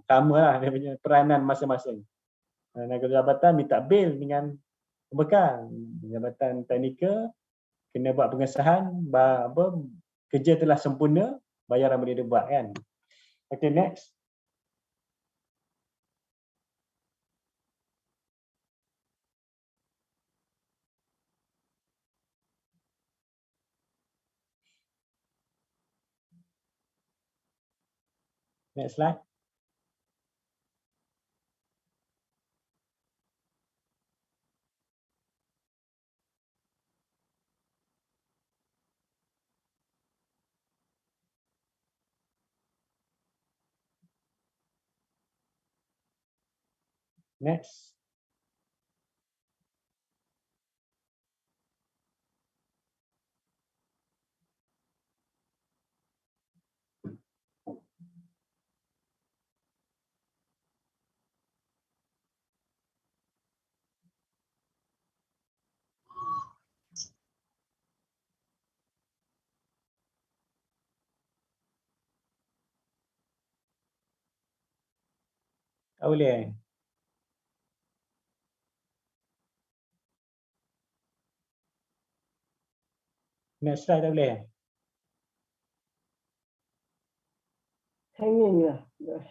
Samalah dia punya peranan masing-masing. Ketua jabatan minta bil dengan bekal. Jabatan Tadika kena buat pengesahan kerja telah sempurna, bayaran boleh dibuat, kan. Okay, next. Next slide. Next. Tak boleh. Next slide tak boleh. Hanging lah.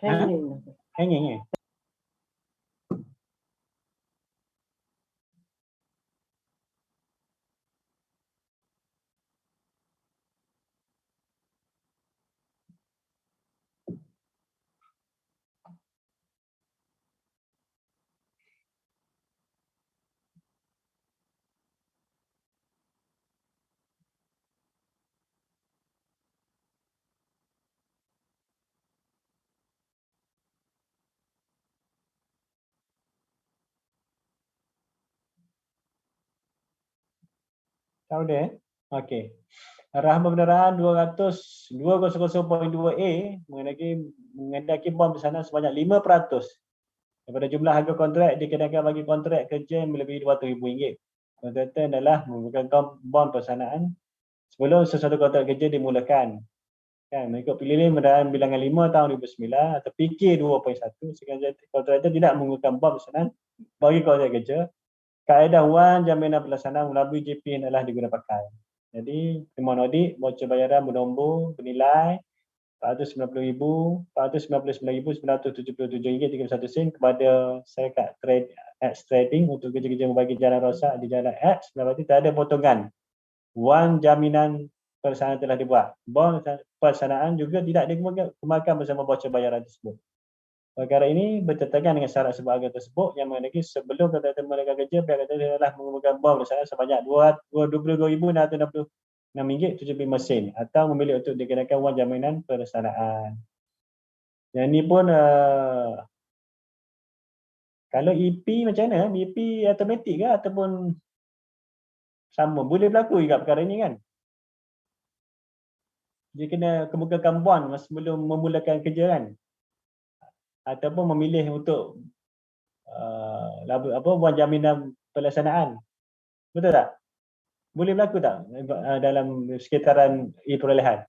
Hanging. Hanging Tak boleh. Okey. Arahan pembendaraan 200.200.2A mengendaki bond pesanan sebanyak 5% daripada jumlah harga kontrak dikenakan bagi kontrak kerja yang melebihi RM200,000. Kontraktor adalah menggunakan bond pesanan sebelum sesuatu kontrak kerja dimulakan. Kan, mengikut pilihan pembendaraan bilangan 5 tahun 2009 atau PK 2.1, sekiranya kontraktor tidak menggunakan bond pesanan bagi kontrak kerja, kaedah wang jaminan pelaksanaan melalui JP adalah digunakan pakai. Jadi, permohonan audit, voucher bayaran bernombor, bernilai RM499,977.31 kepada syarikat X Trading untuk kerja-kerja membagi jalan rosak di jalan X, berarti tak ada potongan. Wang jaminan pelaksanaan telah dibuat. Bond pelaksanaan juga tidak dikeluarkan bersama voucher bayaran tersebut. Perkara ini bertentangan dengan syarat sebuah agama tersebut yang mengenai sebelum kontraktor memulakan kerja, pihak kontraktor telah mengumumkan bond pesanan sebanyak RM22,666.75 sen atau memilih untuk dikenakan wang jaminan pelaksanaan. Yang ini pun kalau EP macam mana? EP automatik ke ataupun sama? Boleh berlaku juga perkara ini, kan? dia kena kemukakan bond sebelum memulakan kerja kan, ataupun memilih untuk bond jaminan pelaksanaan. Betul tak? Boleh berlaku tak dalam sekitaran perolehan?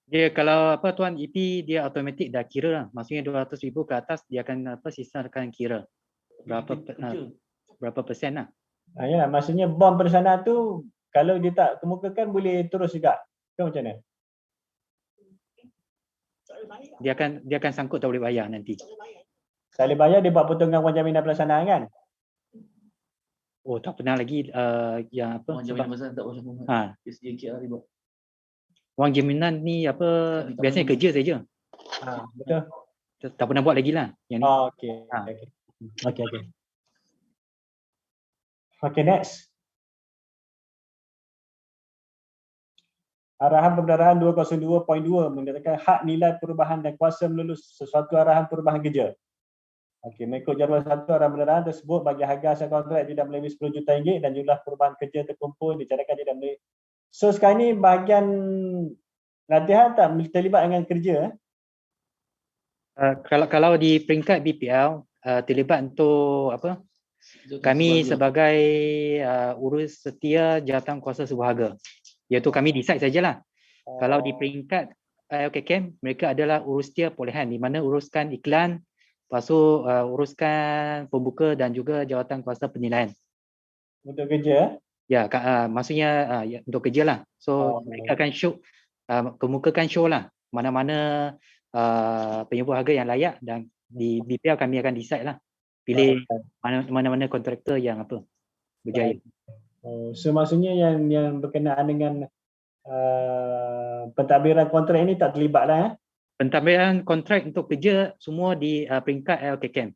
Dia kalau tuan EP dia automatik dah kira lah. Maksudnya 200,000 ke atas dia akan sisa akan kira berapa persen lah. Ya, maksudnya bond pelaksanaan tu kalau dia tak kemukakan boleh terus juga. Ke macam mana? Dia akan sangkut tak boleh bayar nanti. Tak boleh bayar dia buat potongan wang jaminan pelaksanaan kan? Oh, tak pernah lagi yang apa Wang sebab jaminan masa tak boleh buat. SJKR dia buat. wang jaminan ni biasanya kerja saja. Betul. Tak pernah buat lagi lah yang ni. Okey. Okay, next. Arahan pembendaraan 202.2 mengatakan hak nilai perubahan dan kuasa melulus sesuatu arahan perubahan kerja. Okey, mengikut jadual satu arahan pembendaraan tersebut bagi harga asal kontrak tidak melebihi RM10 juta dan jumlah perubahan kerja terkumpul dicadangkan tidak melebihi. So sekarang ni bahagian latihan tak terlibat dengan kerja? Kalau di peringkat BPL terlibat untuk apa? Kami sebagai urus setia jawatan kuasa sebuah harga. Iaitu kami decide sajalah. Kalau di peringkat LKKM mereka adalah urus setia perolehan di mana uruskan iklan, lepas tu uruskan pembuka dan juga jawatan kuasa penilaian. Untuk kerja? Ya, maksudnya untuk kerja lah. So mereka akan kemukakan show lah mana-mana penyebut harga yang layak dan di BPL kami akan decide lah. Pilih mana-mana kontraktor yang berjaya. So maksudnya yang berkenaan dengan pentadbiran kontrak ini tak terlibat lah Pentadbiran kontrak untuk kerja semua di peringkat LKKM.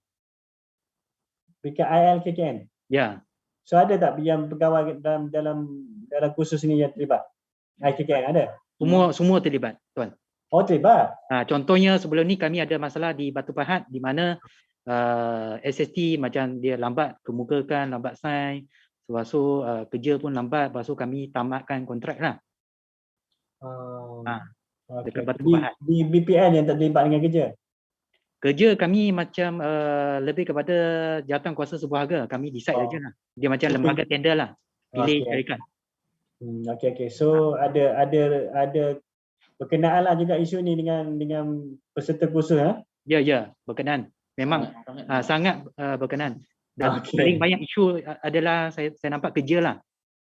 Peringkat ILKKM? Ya. So ada tak yang pegawai dalam kursus ini yang terlibat? ILKKM ada? Semua terlibat, tuan. Oh, terlibat. Contohnya sebelum ni kami ada masalah di Batu Pahat di mana SST macam dia lambat kemukakan, lambat sign, lepas tu kerja pun lambat, lepas tu kami tamatkan kontrak lah. Dekat Batu Pahat. Di BPL yang tak terlibat dengan kerja? Kerja kami macam lebih kepada jawatan kuasa sebuah harga, kami decide saja lah. Dia macam lembaga tender lah, pilih syarikat. Okey. So ada berkenaan lah juga isu ni dengan peserta kursus Ya, berkenaan. Memang sangat berkenaan. Dan paling banyak isu adalah saya nampak kerja lah.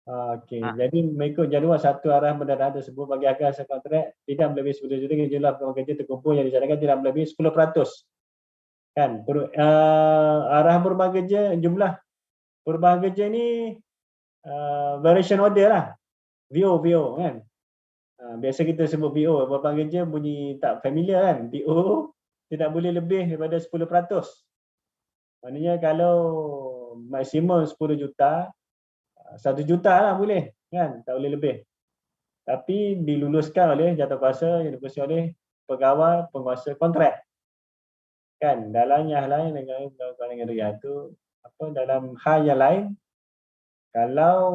Okey. Jadi mengikut jadual satu arahan pembendaraan tersebut bagi harga asal kontrak tidak melebihi 10 juta dan jumlah perubahan kerja terkumpul yang dicadangkan tidak melebihi 10%. Kan? Arahan perubahan kerja, jumlah perubahan kerja ni variation order lah. VO kan. Biasa kita sebut VO, perubahan kerja bunyi tak familiar kan. VO tidak boleh lebih daripada 10%. Maknanya kalau maksimum 10 juta, 1 juta lah boleh kan, tak boleh lebih. Tapi diluluskan oleh jawatankuasa yang diluluskan oleh pegawai penguasa kontrak. Kan dalam yang lain dengan RIA tu dalam hal yang lain kalau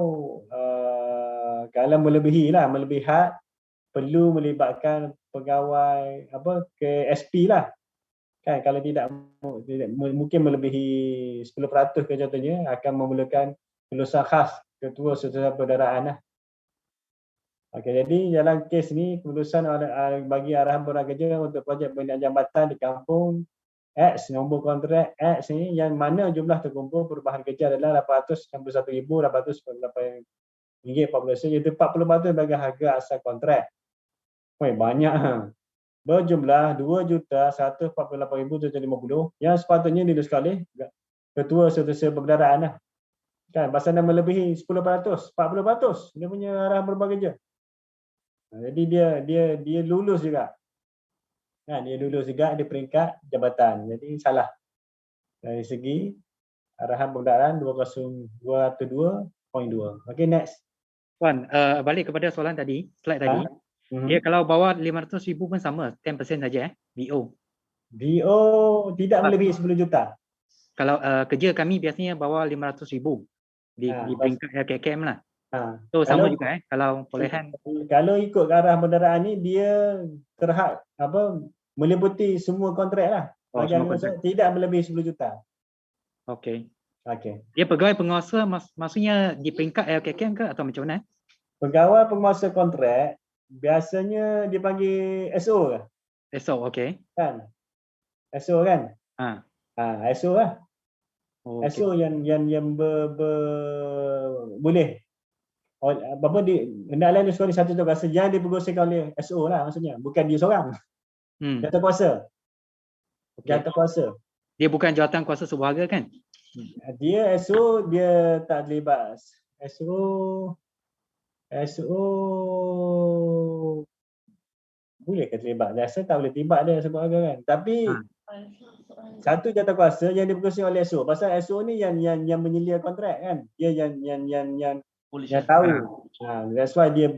melebihi had perlu melibatkan pegawai ke SP lah. Kan kalau tidak mungkin melebihi 10% ke contohnya akan memerlukan kelulusan khas ketua setiausaha perbendaraan lah. Okey, jadi dalam kes ni kelulusan bagi arahan perubahan kerja untuk projek pembinaan jambatan di kampung X nombor kontrak X ni yang mana jumlah terkumpul perubahan kerja adalah RM861,898.40 iaitu 40% bagi harga asal kontrak. Banyak berjumlah RM2,148,750 yang sepatutnya diluluskan oleh ketua setiausaha perbendaraan lah. Kan pasal dah melebihi 10%, 40% dia punya arahan perubahan kerja. Jadi dia lulus juga. Kan dia lulus juga di peringkat jabatan. Jadi salah. Dari segi arahan pembendaraan 202.2. Okey, next. Puan, balik kepada soalan tadi, slide tadi. Dia kalau bawah 500,000 pun sama, 10% saja VO. VO tidak melebihi 10 juta. Kalau kerja kami biasanya bawah 500,000 di peringkat LKKM lah. So sama Kalau juga kalau perolehan kalau ikut ke arah penderaan ni dia terhad meliputi semua kontrak lah. Bagi semua aku rasa tidak melebihi 10 juta. okey. Okey. Dia pegawai penguasa maksudnya di peringkat LKKM ke atau macam mana? Pegawai penguasa kontrak biasanya dipanggil SO ke? Esok okey. Kan? SO kan? SO lah. Oh, okey. SO yang boleh hendaklah dia seorang satu kuasa yang diperkuasakan oleh SO lah maksudnya, bukan dia seorang. Jawatan kuasa. Jawatan kuasa. Dia bukan jawatan kuasa sebuah kan? Dia SO dia tak terlibat. SO boleh ke terlibat? Biasa tak boleh terlibat dia sebab apa kan. Tapi satu jawatan kuasa yang diperkuasai oleh SO. Pasal SO ni yang menyelia kontrak kan. Dia yang tahu. That's why dia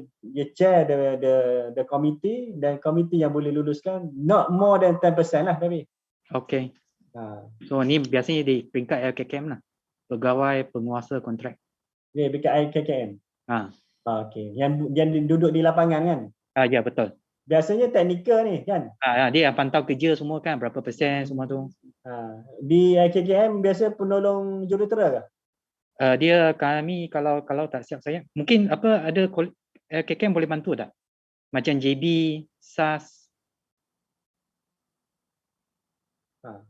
chair the committee, dan committee yang boleh luluskan not more than 10% lah tapi. Okey. So ni biasanya di peringkat LKKM lah. Pegawai penguasa kontrak. Ni peringkat LKKM. Okey. Yang duduk di lapangan kan? Ya betul. Biasanya teknikal ni kan? Dia pantau kerja semua kan, berapa persen semua tu. Di LKKM biasa penolong jurutera ke? Dia kami kalau tak siap saya, mungkin ada LKKM boleh bantu tak? Macam JB, SAS.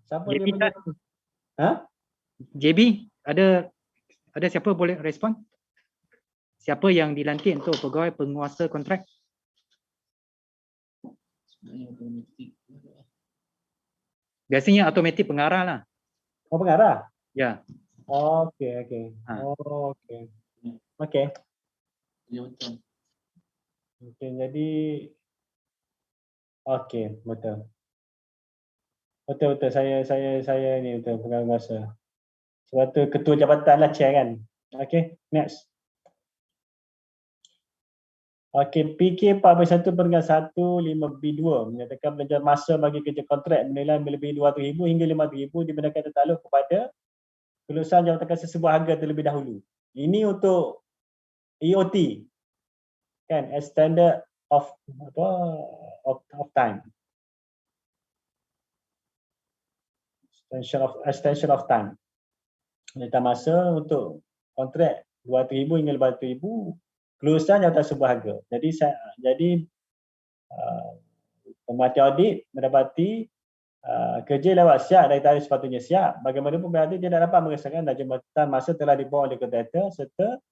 Siapa JB dia punya? JB ada siapa boleh respon? Siapa yang dilantik untuk pegawai penguasa kontrak? Biasanya automatik pengarah lah. Oh, pengarah? Ya. Okey. Okey, jadi betul saya ni betul penguasa. Sebab tu ketua jabatan lah chair kan. Okey, next. Okey, PK 41.1 5B2 menyatakan belanjaan masa bagi kerja kontrak bernilai melebihi 200,000 hingga 500,000 dibenarkan tertakluk kepada kelulusan jawatan kuasa sebuah harga terlebih dahulu. Ini untuk EOT kan, as standard of time. Extension of time. Jawatan masa untuk kontrak 200,000 hingga 500,000 kelulusan jawatan sebuah harga. Jadi pemerhati audit mendapati kerja lewat siap dari tarikh sepatutnya siap. Bagaimanapun berarti dia tidak dapat mengesahkan dan jabatan masa telah dibuang oleh kontraktor serta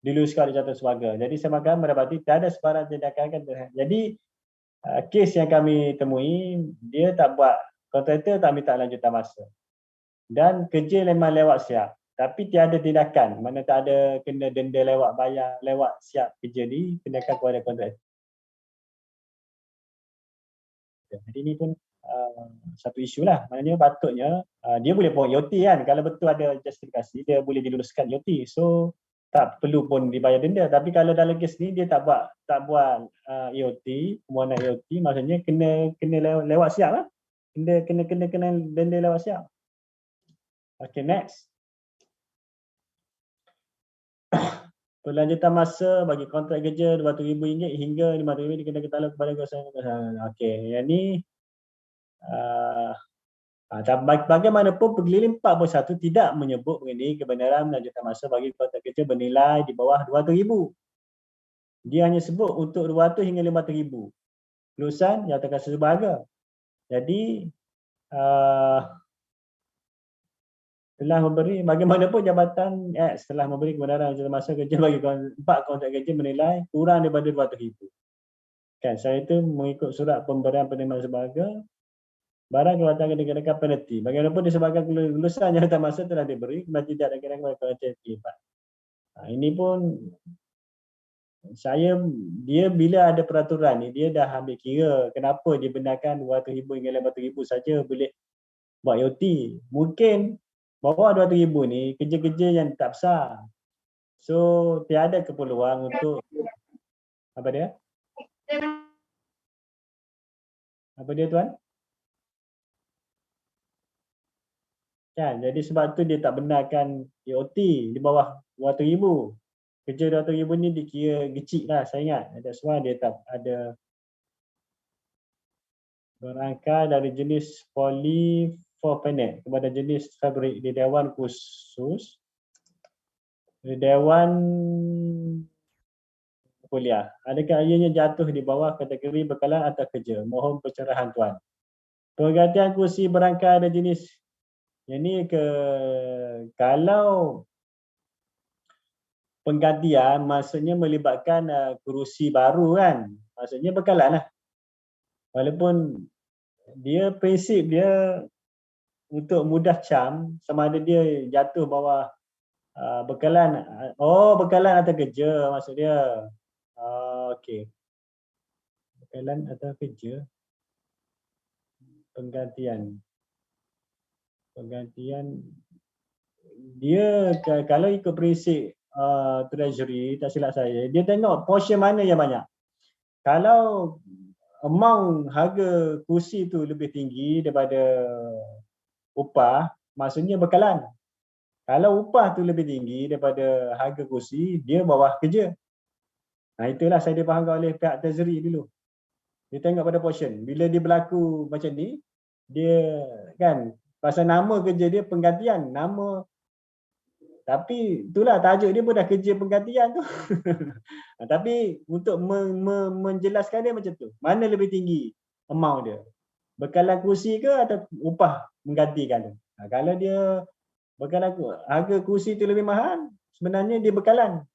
diluluskan oleh jawatan sebuah harga. Jadi semakan mendapati tiada sebarang tindakan. Jadi kes yang kami temui, dia tak buat, kontraktor tak minta lanjutan masa. Dan kerja memang lewat siap. Tapi tiada tindakan, mana tak ada kena denda lewat bayar, lewat siap kerja ni, tindakan kepada kontraktor. Jadi ini pun satu isu lah. Maknanya patutnya dia boleh buat EOT kan. Kalau betul ada justifikasi, dia boleh diluluskan EOT. So tak perlu pun dibayar denda. Tapi kalau dalam kes ni dia tak buat EOT, permohonan EOT, maksudnya kena lewat siap lah. Kena denda lewat siap. Okay, next. Perlanjutan masa bagi kontrak kerja RM200,000 hingga RM500,000 dikenakan takluk kepada kuasa. Okey, yang ni bagaimanapun Pegililing 41 tidak menyebut mengenai kebenaran lanjutan masa bagi kontrak kerja bernilai di bawah RM200,000. Dia hanya sebut untuk RM200 hingga RM500,000. Kelulusan jawatan kuasa sebuah harga. Jadi telah memberi, bagaimanapun Jabatan X telah memberi kebenaran lanjutan masa kerja bagi 4 kontrak kerja menilai kurang daripada RM200,000. Kan, saya itu mengikut surat pemberian penerimaan sebuah harga, barang kelewatan akan dikenakan penalti. Bagaimanapun disebabkan kelulusan jawatan masa telah diberi, kemudian tidak dikenakan kepada kontrak terlibat. Ini pun dia bila ada peraturan ni, dia dah ambil kira kenapa dibenarkan RM200,000 hingga RM500,000 saja boleh buat EOT. Mungkin bawah RM200,000 ni kerja-kerja yang tak besar. So tiada keperluan untuk apa dia tuan? Kan, jadi sebab tu dia tak benarkan EOT di bawah RM200,000. kerja 200,000 ni dikira kecil lah, saya ingat. That's why dia tak ada berangkai dari jenis polyfophenate kepada jenis fabrik di Dewan Khusus, di Dewan Kuliah. Adakah ianya jatuh di bawah kategori bekalan atau kerja? Mohon pencerahan Tuan. Pergantian kursi berangkai ada jenis. Yang ni kalau penggantian maksudnya melibatkan kerusi baru kan. Maksudnya bekalan lah. Walaupun dia prinsip dia untuk mudah cam sama ada dia jatuh bawah bekalan. Oh, bekalan atau kerja maksud dia. Okey. Bekalan atau kerja. Penggantian dia kalau ikut prinsip treasury, tak silap saya, dia tengok portion mana yang banyak. Kalau amount harga kursi tu lebih tinggi daripada upah, maksudnya bekalan. Kalau upah tu lebih tinggi daripada harga kursi, dia bawah kerja. Nah, itulah saya difahamkan oleh pihak treasury dulu. Dia tengok pada portion. Bila dia berlaku macam ni, dia kan pasal nama kerja dia penggantian, nama. Tapi itulah tajuk dia pun dah kerja penggantian tu. Tapi untuk menjelaskan dia macam tu. Mana lebih tinggi amount dia? Bekalan kursi ke atau upah menggantikan tu? Kalau dia bekalan harga kursi tu lebih mahal, sebenarnya dia bekalan.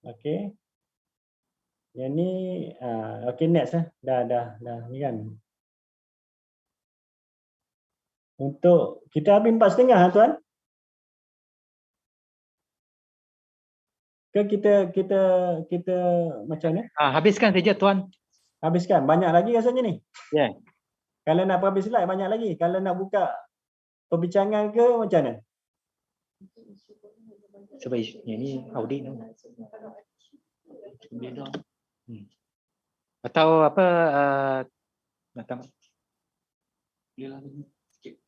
Okey. Yang ni okey, next lah. Dah ni kan. Untuk kita habis 4.30 tuan. Ke kita macam ni? Habiskan saja Tuan. Habiskan. Banyak lagi rasanya ni. Ya. Yeah. Kalau nak habis slide banyak lagi. Kalau nak buka perbincangan ke macam mana? Sebab yang ni audit tu. Atau apa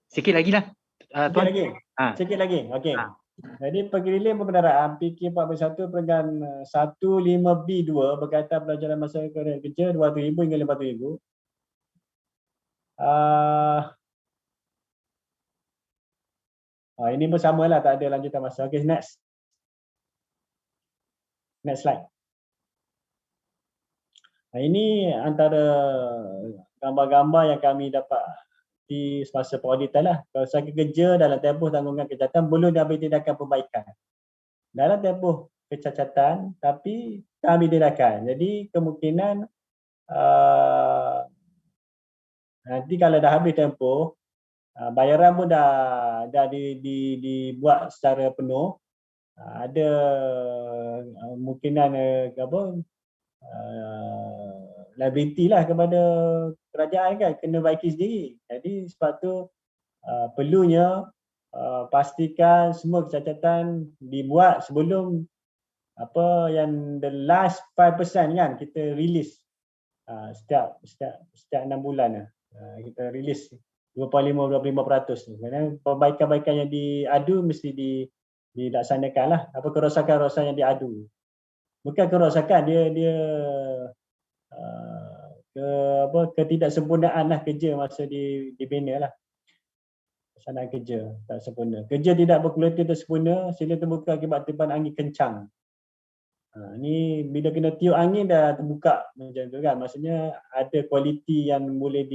sikit lagi lah. Sikit lagi. Okey. Jadi pengiriman berkendaraan PK41 peringkat 15B2 berkaitan pelajaran masa kerja 200,000 hingga 500,000. Ini pun samalah, tak ada lanjutan masa. Okey, next. Next slide. Ini antara gambar-gambar yang kami dapat di semasa pengauditan lah. Kalau saya kerja dalam tempoh tanggungan kecacatan, belum diambil tindakan perbaikan. Dalam tempoh kecacatan, tapi tak ambil tindakan. Jadi kemungkinan nanti kalau dah habis tempoh, bayaran pun dah dibuat secara penuh. Ada kemungkinan liability lah kepada kerajaan kan, kena baiki sendiri. Jadi sebab tu perlunya pastikan semua kecacatan dibuat sebelum apa yang the last 5% kan kita release setiap 6 bulan kita release 25% kerana perbaikan-perbaikan yang diadu mesti dilaksanakan lah. Apa kerosakan-kerosakan yang diadu, bukan kerosakan dia ketidaksempurnaan lah kerja masa dibina lah. Pelaksanaan kerja tak sempurna. Kerja tidak berkualiti atau sempurna sila terbuka akibat tiupan angin kencang. Ni bila kena tiup angin dah terbuka macam tu kan. Maksudnya ada kualiti yang boleh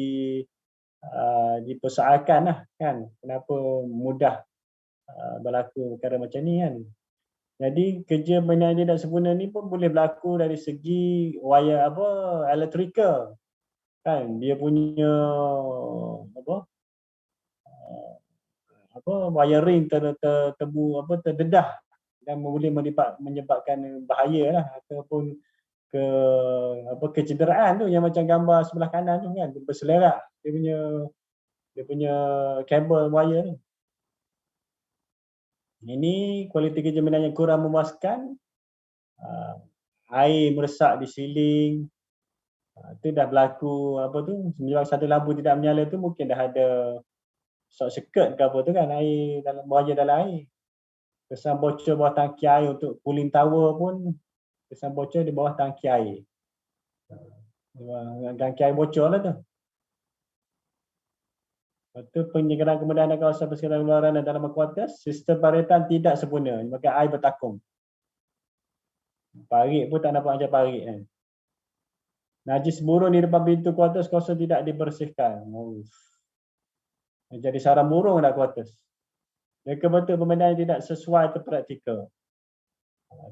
dipersoalkan lah kan. Kenapa mudah berlaku perkara macam ni kan. Jadi kerja bina tidak sempurna ni pun boleh berlaku dari segi wire electrical kan, dia punya wiring terdedah dan boleh menyebabkan bahaya lah ataupun kecederaan tu yang macam gambar sebelah kanan tu kan, berselerak dia punya kabel wire tu. Ini kualiti kerja bina yang kurang memuaskan, air meresap di siling, Itu dah berlaku apa tu, sebab satu lampu tidak menyala tu mungkin dah ada short circuit ke apa tu kan, air dalam bahaya dalam air. Kesan bocor bawah tangki air untuk cooling tower pun kesan bocor di bawah tangki air. Tangki air bocor lah tu. Lepas tu penyegaran kemudahan dan kawasan persekitaran luaran dan dalam kuartus, sistem paritan tidak sempurna, maka air bertakung. Parit pun tak nampak macam parit kan. Najis burung di depan pintu kuartus kosong tidak dibersihkan. Jadi sarang burung dah kuartus. Mereka bentuk pembinaan yang tidak sesuai atau praktikal.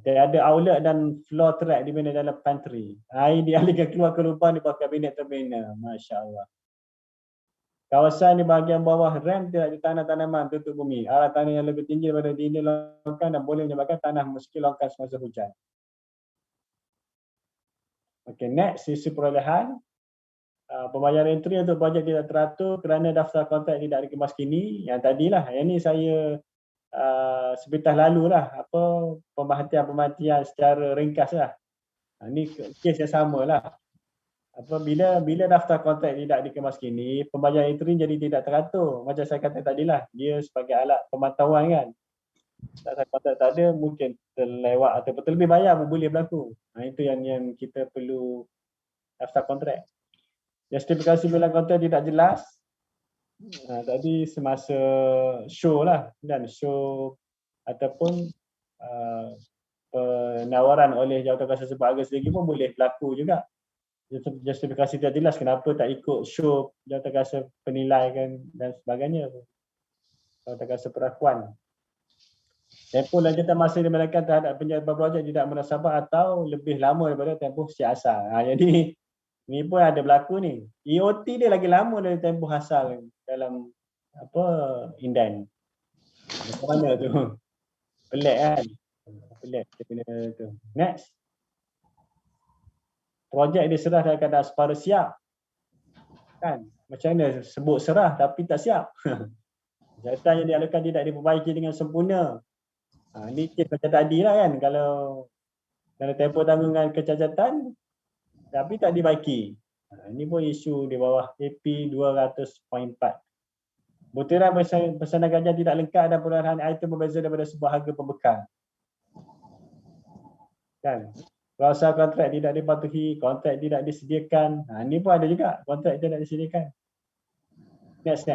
Dia ada outlet dan floor track di mana dalam pantry. Air dialihkan keluar ke lubang di bawah kabinet terbina. Masya Allah. Kawasan di bahagian bawah rem tidak ditanam tanaman tutup bumi. Arah tanah yang lebih tinggi daripada dinding longkang dan boleh menyebabkan tanah meskipun longkang semasa hujan. Okey, next sisi perolehan. Pembayaran entry untuk bajet tidak teratur kerana daftar kontrak tidak dikemas kini. Yang tadilah, yang ni saya sebentar lalu lah, apa pemerhatian secara ringkas lah. Ini kes yang sama lah. Bila daftar kontrak tidak dikemas kini, pembayaran entry jadi tidak teratur. Macam saya kata tadilah, dia sebagai alat pemantauan kan. Daftar kontrak tak ada, mungkin terlewat atau terlebih bayar pun boleh berlaku. Itu yang kita perlu daftar kontrak. Justifikasi bilang kontrak tidak jelas. Tadi semasa show lah, dan show ataupun penawaran oleh jawatankuasa sebab harga sendiri pun boleh berlaku juga. Justifikasi tidak jelas kenapa tak ikut show jawatankuasa penilai kan dan sebagainya. Jawatankuasa perakuan. Tempoh lanjutan masa dimulakan terhadap penjabat projek tidak munasabah atau lebih lama daripada tempoh siap asal. Jadi ni pun ada berlaku ni. EOT dia lagi lama dari tempoh asal dalam apa Indan. Macam mana tu? Pelik kan? Pelik dia punya tu. Next. Projek diserah dalam keadaan separa siap. Kan? Macam mana sebut serah tapi tak siap. Jawatan yang dialukan tidak diperbaiki dengan sempurna. Ni kes macam tadi lah kan. Kalau tempoh tanggungan kecacatan tapi tak dibaiki. Ini pun isu di bawah AP 200.4. Butiran pesanan gajah tidak lengkap dan perolehan item berbeza daripada sebuah harga pembekal. Kan? Klausul kontrak tidak dipatuhi, kontrak tidak disediakan. Ini pun ada juga, kontrak tidak disediakan. Next.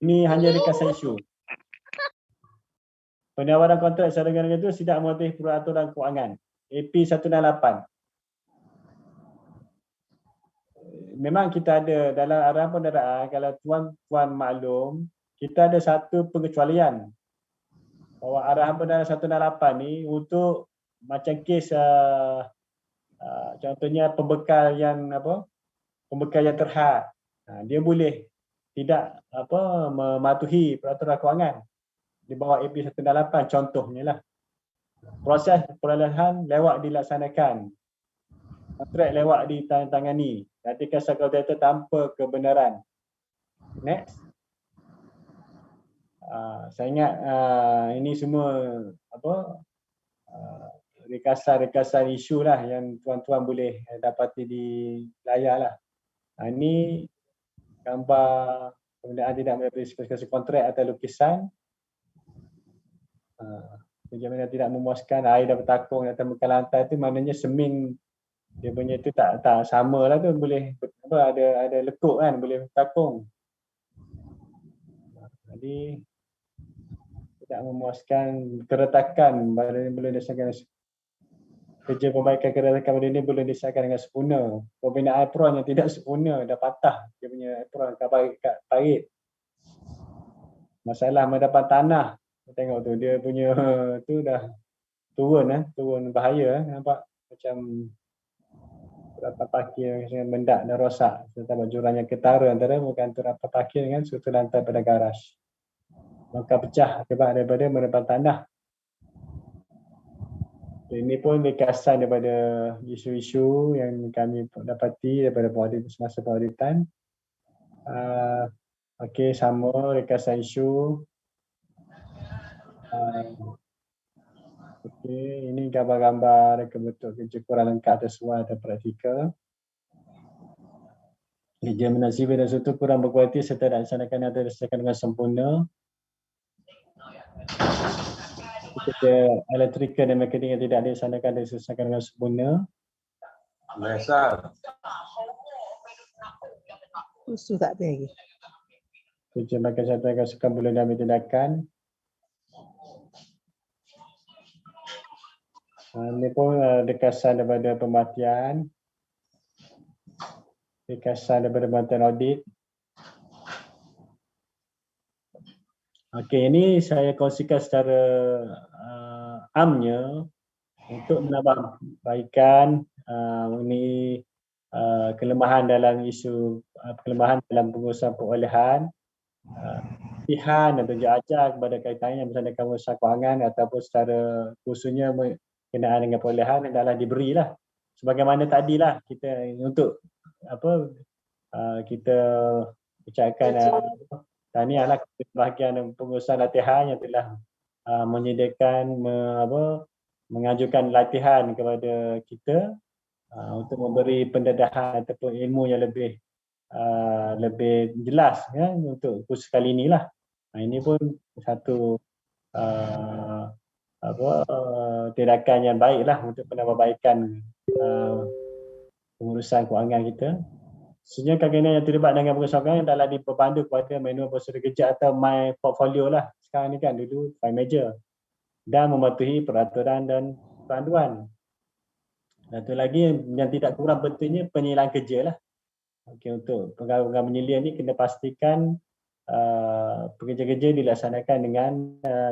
Ini hanya ringkasan isu. Penawaran kontrak secara negara itu tidak mematuhi peraturan kewangan. AP 168. Memang kita ada dalam arahan penderaan, kalau tuan-tuan maklum, kita ada satu pengecualian bahawa arahan penderaan 168 ni untuk macam kes contohnya pembekal yang terhad, dia boleh tidak mematuhi peraturan kewangan di bawah AP 168 contohnya lah. Proses perolehan lewat dilaksanakan, kontrak lewat ditandatangani, ratikan sekretariat tanpa kebenaran. Next. Saya ingat ini semua rekasan isu lah yang tuan-tuan boleh dapati di layar lah. Ini gambar penggunaan tidak melalui spesifikasi kontrak atau lukisan. Bagaimana tidak memuaskan, air dah bertakung di atas muka lantai tu, maknanya semen dia punya tu tak sama lah tu, boleh ada lekuk kan, boleh bertakung. Jadi tidak memuaskan keretakan badan ini belum disahkan. Kerja perbaikan keretakan badan ini belum disahkan dengan sempurna. Pembinaan apron yang tidak sempurna, dah patah dia punya apron kat parit. Masalah mendapat tanah. Tengok tu dia punya tu dah turun bahaya nampak macam rapat parkir dengan mendak dan rosak serta jurang yang ketara antara bukan tu rapat parkir dengan struktur lantai pada garaj. Maka pecah akibat daripada mendapat tanah. Ini pun ringkasan daripada isu-isu yang kami dapati daripada audit semasa auditan. Okey, sama ringkasan isu. Okey, ini gambar-gambar reka bentuk kerja kurang lengkap sesuai dan praktikal. Jaminan sivil dan struktur kurang berkualiti serta tidak dilaksanakan atau diselesaikan dengan sempurna. Kerja elektrikal dan mekanik yang tidak dilaksanakan dan diselesaikan dengan sempurna. Usul tak ada lagi. Kerja makan serta kasukan boleh diambil tindakan. Ini pun dekasan daripada pematian. Dekasan daripada pematian audit. Okey, ini saya kongsikan secara amnya untuk menambah perbaikan mengenai kelemahan dalam isu kelemahan dalam pengurusan perolehan, pilihan atau ajar kepada kaitannya bersama dengan pengurusan kewangan ataupun secara khususnya berkenaan dengan perolehan adalah diberilah sebagaimana tadilah kita untuk apa kita ucapkan tahniahlah kepada bahagian pengurusan latihan yang telah menyediakan mengajukan latihan kepada kita untuk memberi pendedahan ataupun ilmu yang lebih jelas ya untuk kursus kali inilah. Ini pun satu tindakan yang baiklah untuk penambahbaikan pengurusan kewangan kita. Khususnya kajian yang terlibat dengan pengurusan kewangan yang telah dipandu kepada manual prosedur kerja atau My Portfolio lah. Sekarang ni kan dulu File Manager dan mematuhi peraturan dan panduan. Satu lagi yang tidak kurang pentingnya penyelidikan kerja lah. Okey, untuk pegawai-pegawai penyelia ni kena pastikan pekerja-kerja dilaksanakan dengan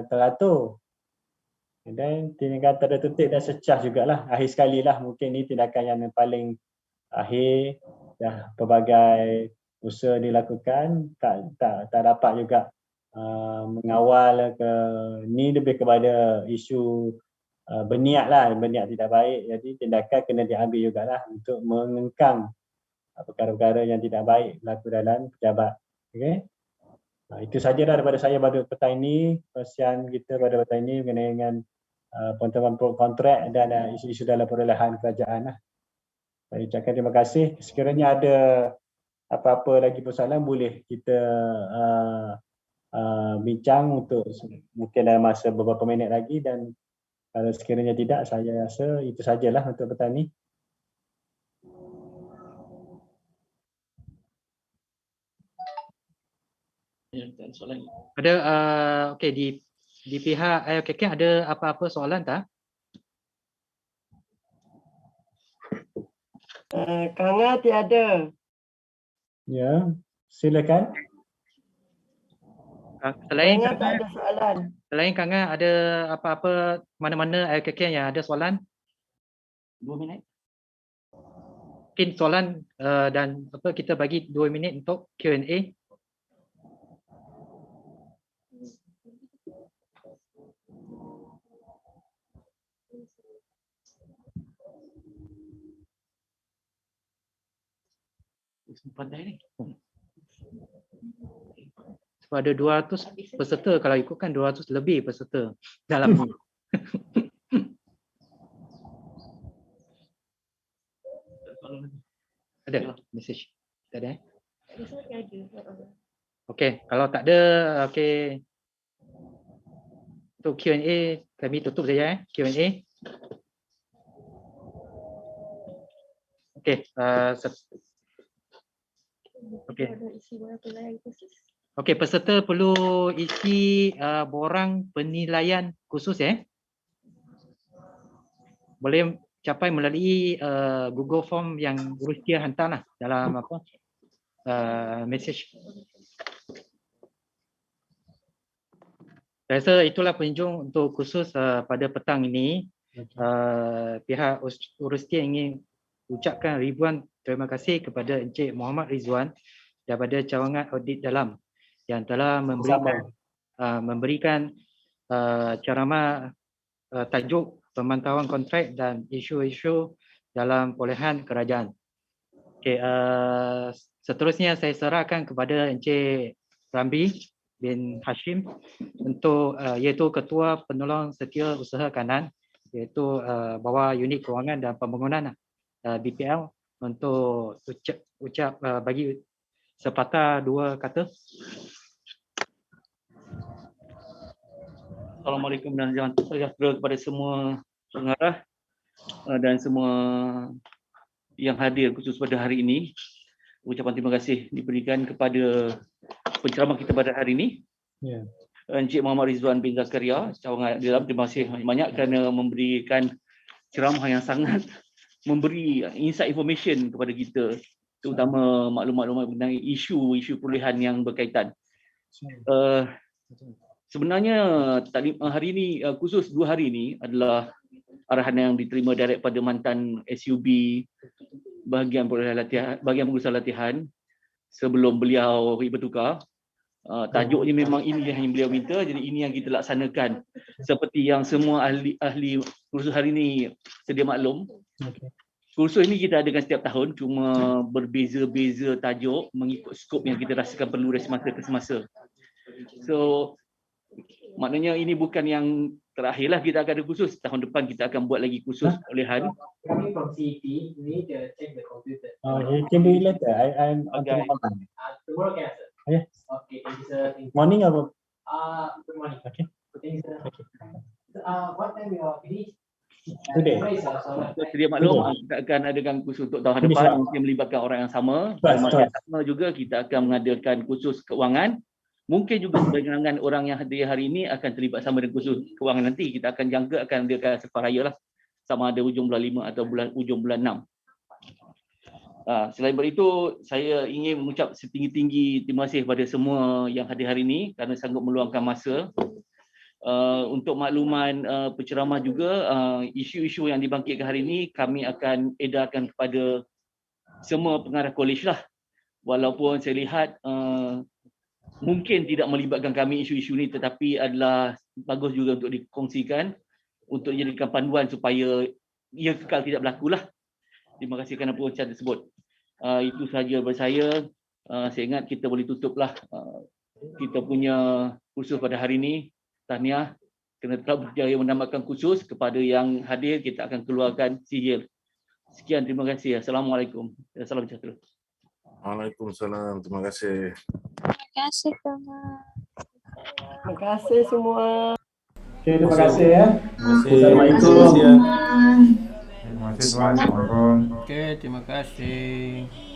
teratur. Dan tindakan tertutup dan secah jugalah. Akhir sekali lah mungkin ni tindakan yang paling akhir. Dah pelbagai usaha dilakukan tak dapat juga mengawal ke ni lebih kepada isu berniat lah, berniat tidak baik, jadi tindakan kena diambil jugalah untuk mengengkang perkara-perkara yang tidak baik berlaku dalam pejabat. Okey. Itu sahaja daripada saya pada petang ini, persian kita pada petang ini mengenai dengan penentuan kontrak dan isu-isu dalam perolehan kerajaan lah. Saya ucapkan terima kasih. Sekiranya ada apa-apa lagi persoalan boleh kita bincang untuk mungkin dalam masa beberapa minit lagi, dan kalau sekiranya tidak, saya rasa itu sajalah untuk petang ini. Ada okey di pihak LKK ada apa-apa soalan tak? Kanga tiada. Ya, silakan. Selain Kanga tak ada soalan. Selain Kanga ada apa-apa mana-mana LKK yang ada soalan? 2 minit. Mungkin soalan dan apa kita bagi 2 minit untuk Q&A. Pandai ni. Sebab ada 200 peserta, kalau ikutkan 200 lebih peserta dalam ni. Ada message? Tak ada Okey, kalau tak ada, okey. Untuk Q&A kami tutup saja Q&A. Okey, okey. Okey, peserta perlu isi borang penilaian khusus Boleh capai melalui Google Form yang Rustia hantarlah dalam apa message. Saya rasa itulah penunjung untuk khusus pada petang ini. Pihak Rustia ingin ucapkan ribuan terima kasih kepada Encik Muhammad Rizwan daripada Cawangan Audit Dalam yang telah memberikan ceramah tajuk pemantauan kontrak dan isu-isu dalam perolehan kerajaan. Okay, seterusnya saya serahkan kepada Encik Rambi bin Hashim untuk iaitu Ketua Penolong Setia Usaha Kanan, iaitu Bawah Unit Kewangan dan Pembangunan BPL, untuk ucap bagi sepatah dua kata. Assalamualaikum dan salam sejahtera kepada semua pengarah dan semua yang hadir khusus pada hari ini. Ucapan terima kasih diberikan kepada penceramah kita pada hari ini. Ya. Encik Muhammad Rizwan bin Zakaria, cawangan dalam, terima kasih banyak kerana memberikan ceramah yang sangat memberi insight information kepada kita, terutama maklumat-maklumat mengenai isu-isu perolehan yang berkaitan. Sebenarnya hari ini khusus 2 hari ini adalah arahan yang diterima direct pada mantan SUB bahagian pengurusan latihan sebelum beliau bertukar. Tajuknya memang ini yang beliau minta, jadi ini yang kita laksanakan. Seperti yang semua ahli kursus hari ini sedia maklum. Kursus ini kita adakan setiap tahun, cuma berbeza-beza tajuk mengikut skop yang kita rasakan perlu dari semasa ke semasa. So maknanya ini bukan yang terakhirlah kita akan ada kursus. Tahun depan kita akan buat lagi kursus perolehan. Coming from CEP, we need to check the computer. You can do it later. I'm Okay. Tomorrow can answer. Yes. Okay, thank you, sir. Thank you. Morning apa? Good morning. Okay. Thank you, sir. What time you are finish? Today. Sedia maklum, kita akan adakan kursus untuk tahun Finish depan lah. mungkin melibatkan orang yang sama. Betul, Masa yang sama juga kita akan mengadakan kursus keuangan. Mungkin juga sebahagian orang yang hadir hari ini akan terlibat sama dengan kursus keuangan nanti. Kita akan jangka akan adakan selepas raya lah. Sama ada hujung bulan 5 atau hujung bulan 6. Selain daripada itu, saya ingin mengucap setinggi-tinggi terima kasih kepada semua yang hadir hari ini kerana sanggup meluangkan masa. Untuk makluman penceramah juga, isu-isu yang dibangkitkan hari ini kami akan edarkan kepada semua pengarah kolej lah. Walaupun saya lihat mungkin tidak melibatkan kami isu-isu ini, tetapi adalah bagus juga untuk dikongsikan, untuk dijadikan panduan supaya ia kekal tidak berlaku lah. Terima kasih kerana pengucapan tersebut. Itu sahaja daripada saya. Saya ingat kita boleh tutuplah kita punya kursus pada hari ini. Tahniah kerana telah berjaya menambahkan kursus. Kepada yang hadir, kita akan keluarkan sijil. Sekian, terima kasih. Assalamualaikum. Salam sejahtera. Waalaikumsalam. Terima kasih. Terima kasih Tuan. Terima kasih semua. Okay, terima kasih ya. Assalamualaikum. Assalamualaikum. Terima kasih tuan. Assalamualaikum. Okay, terima kasih.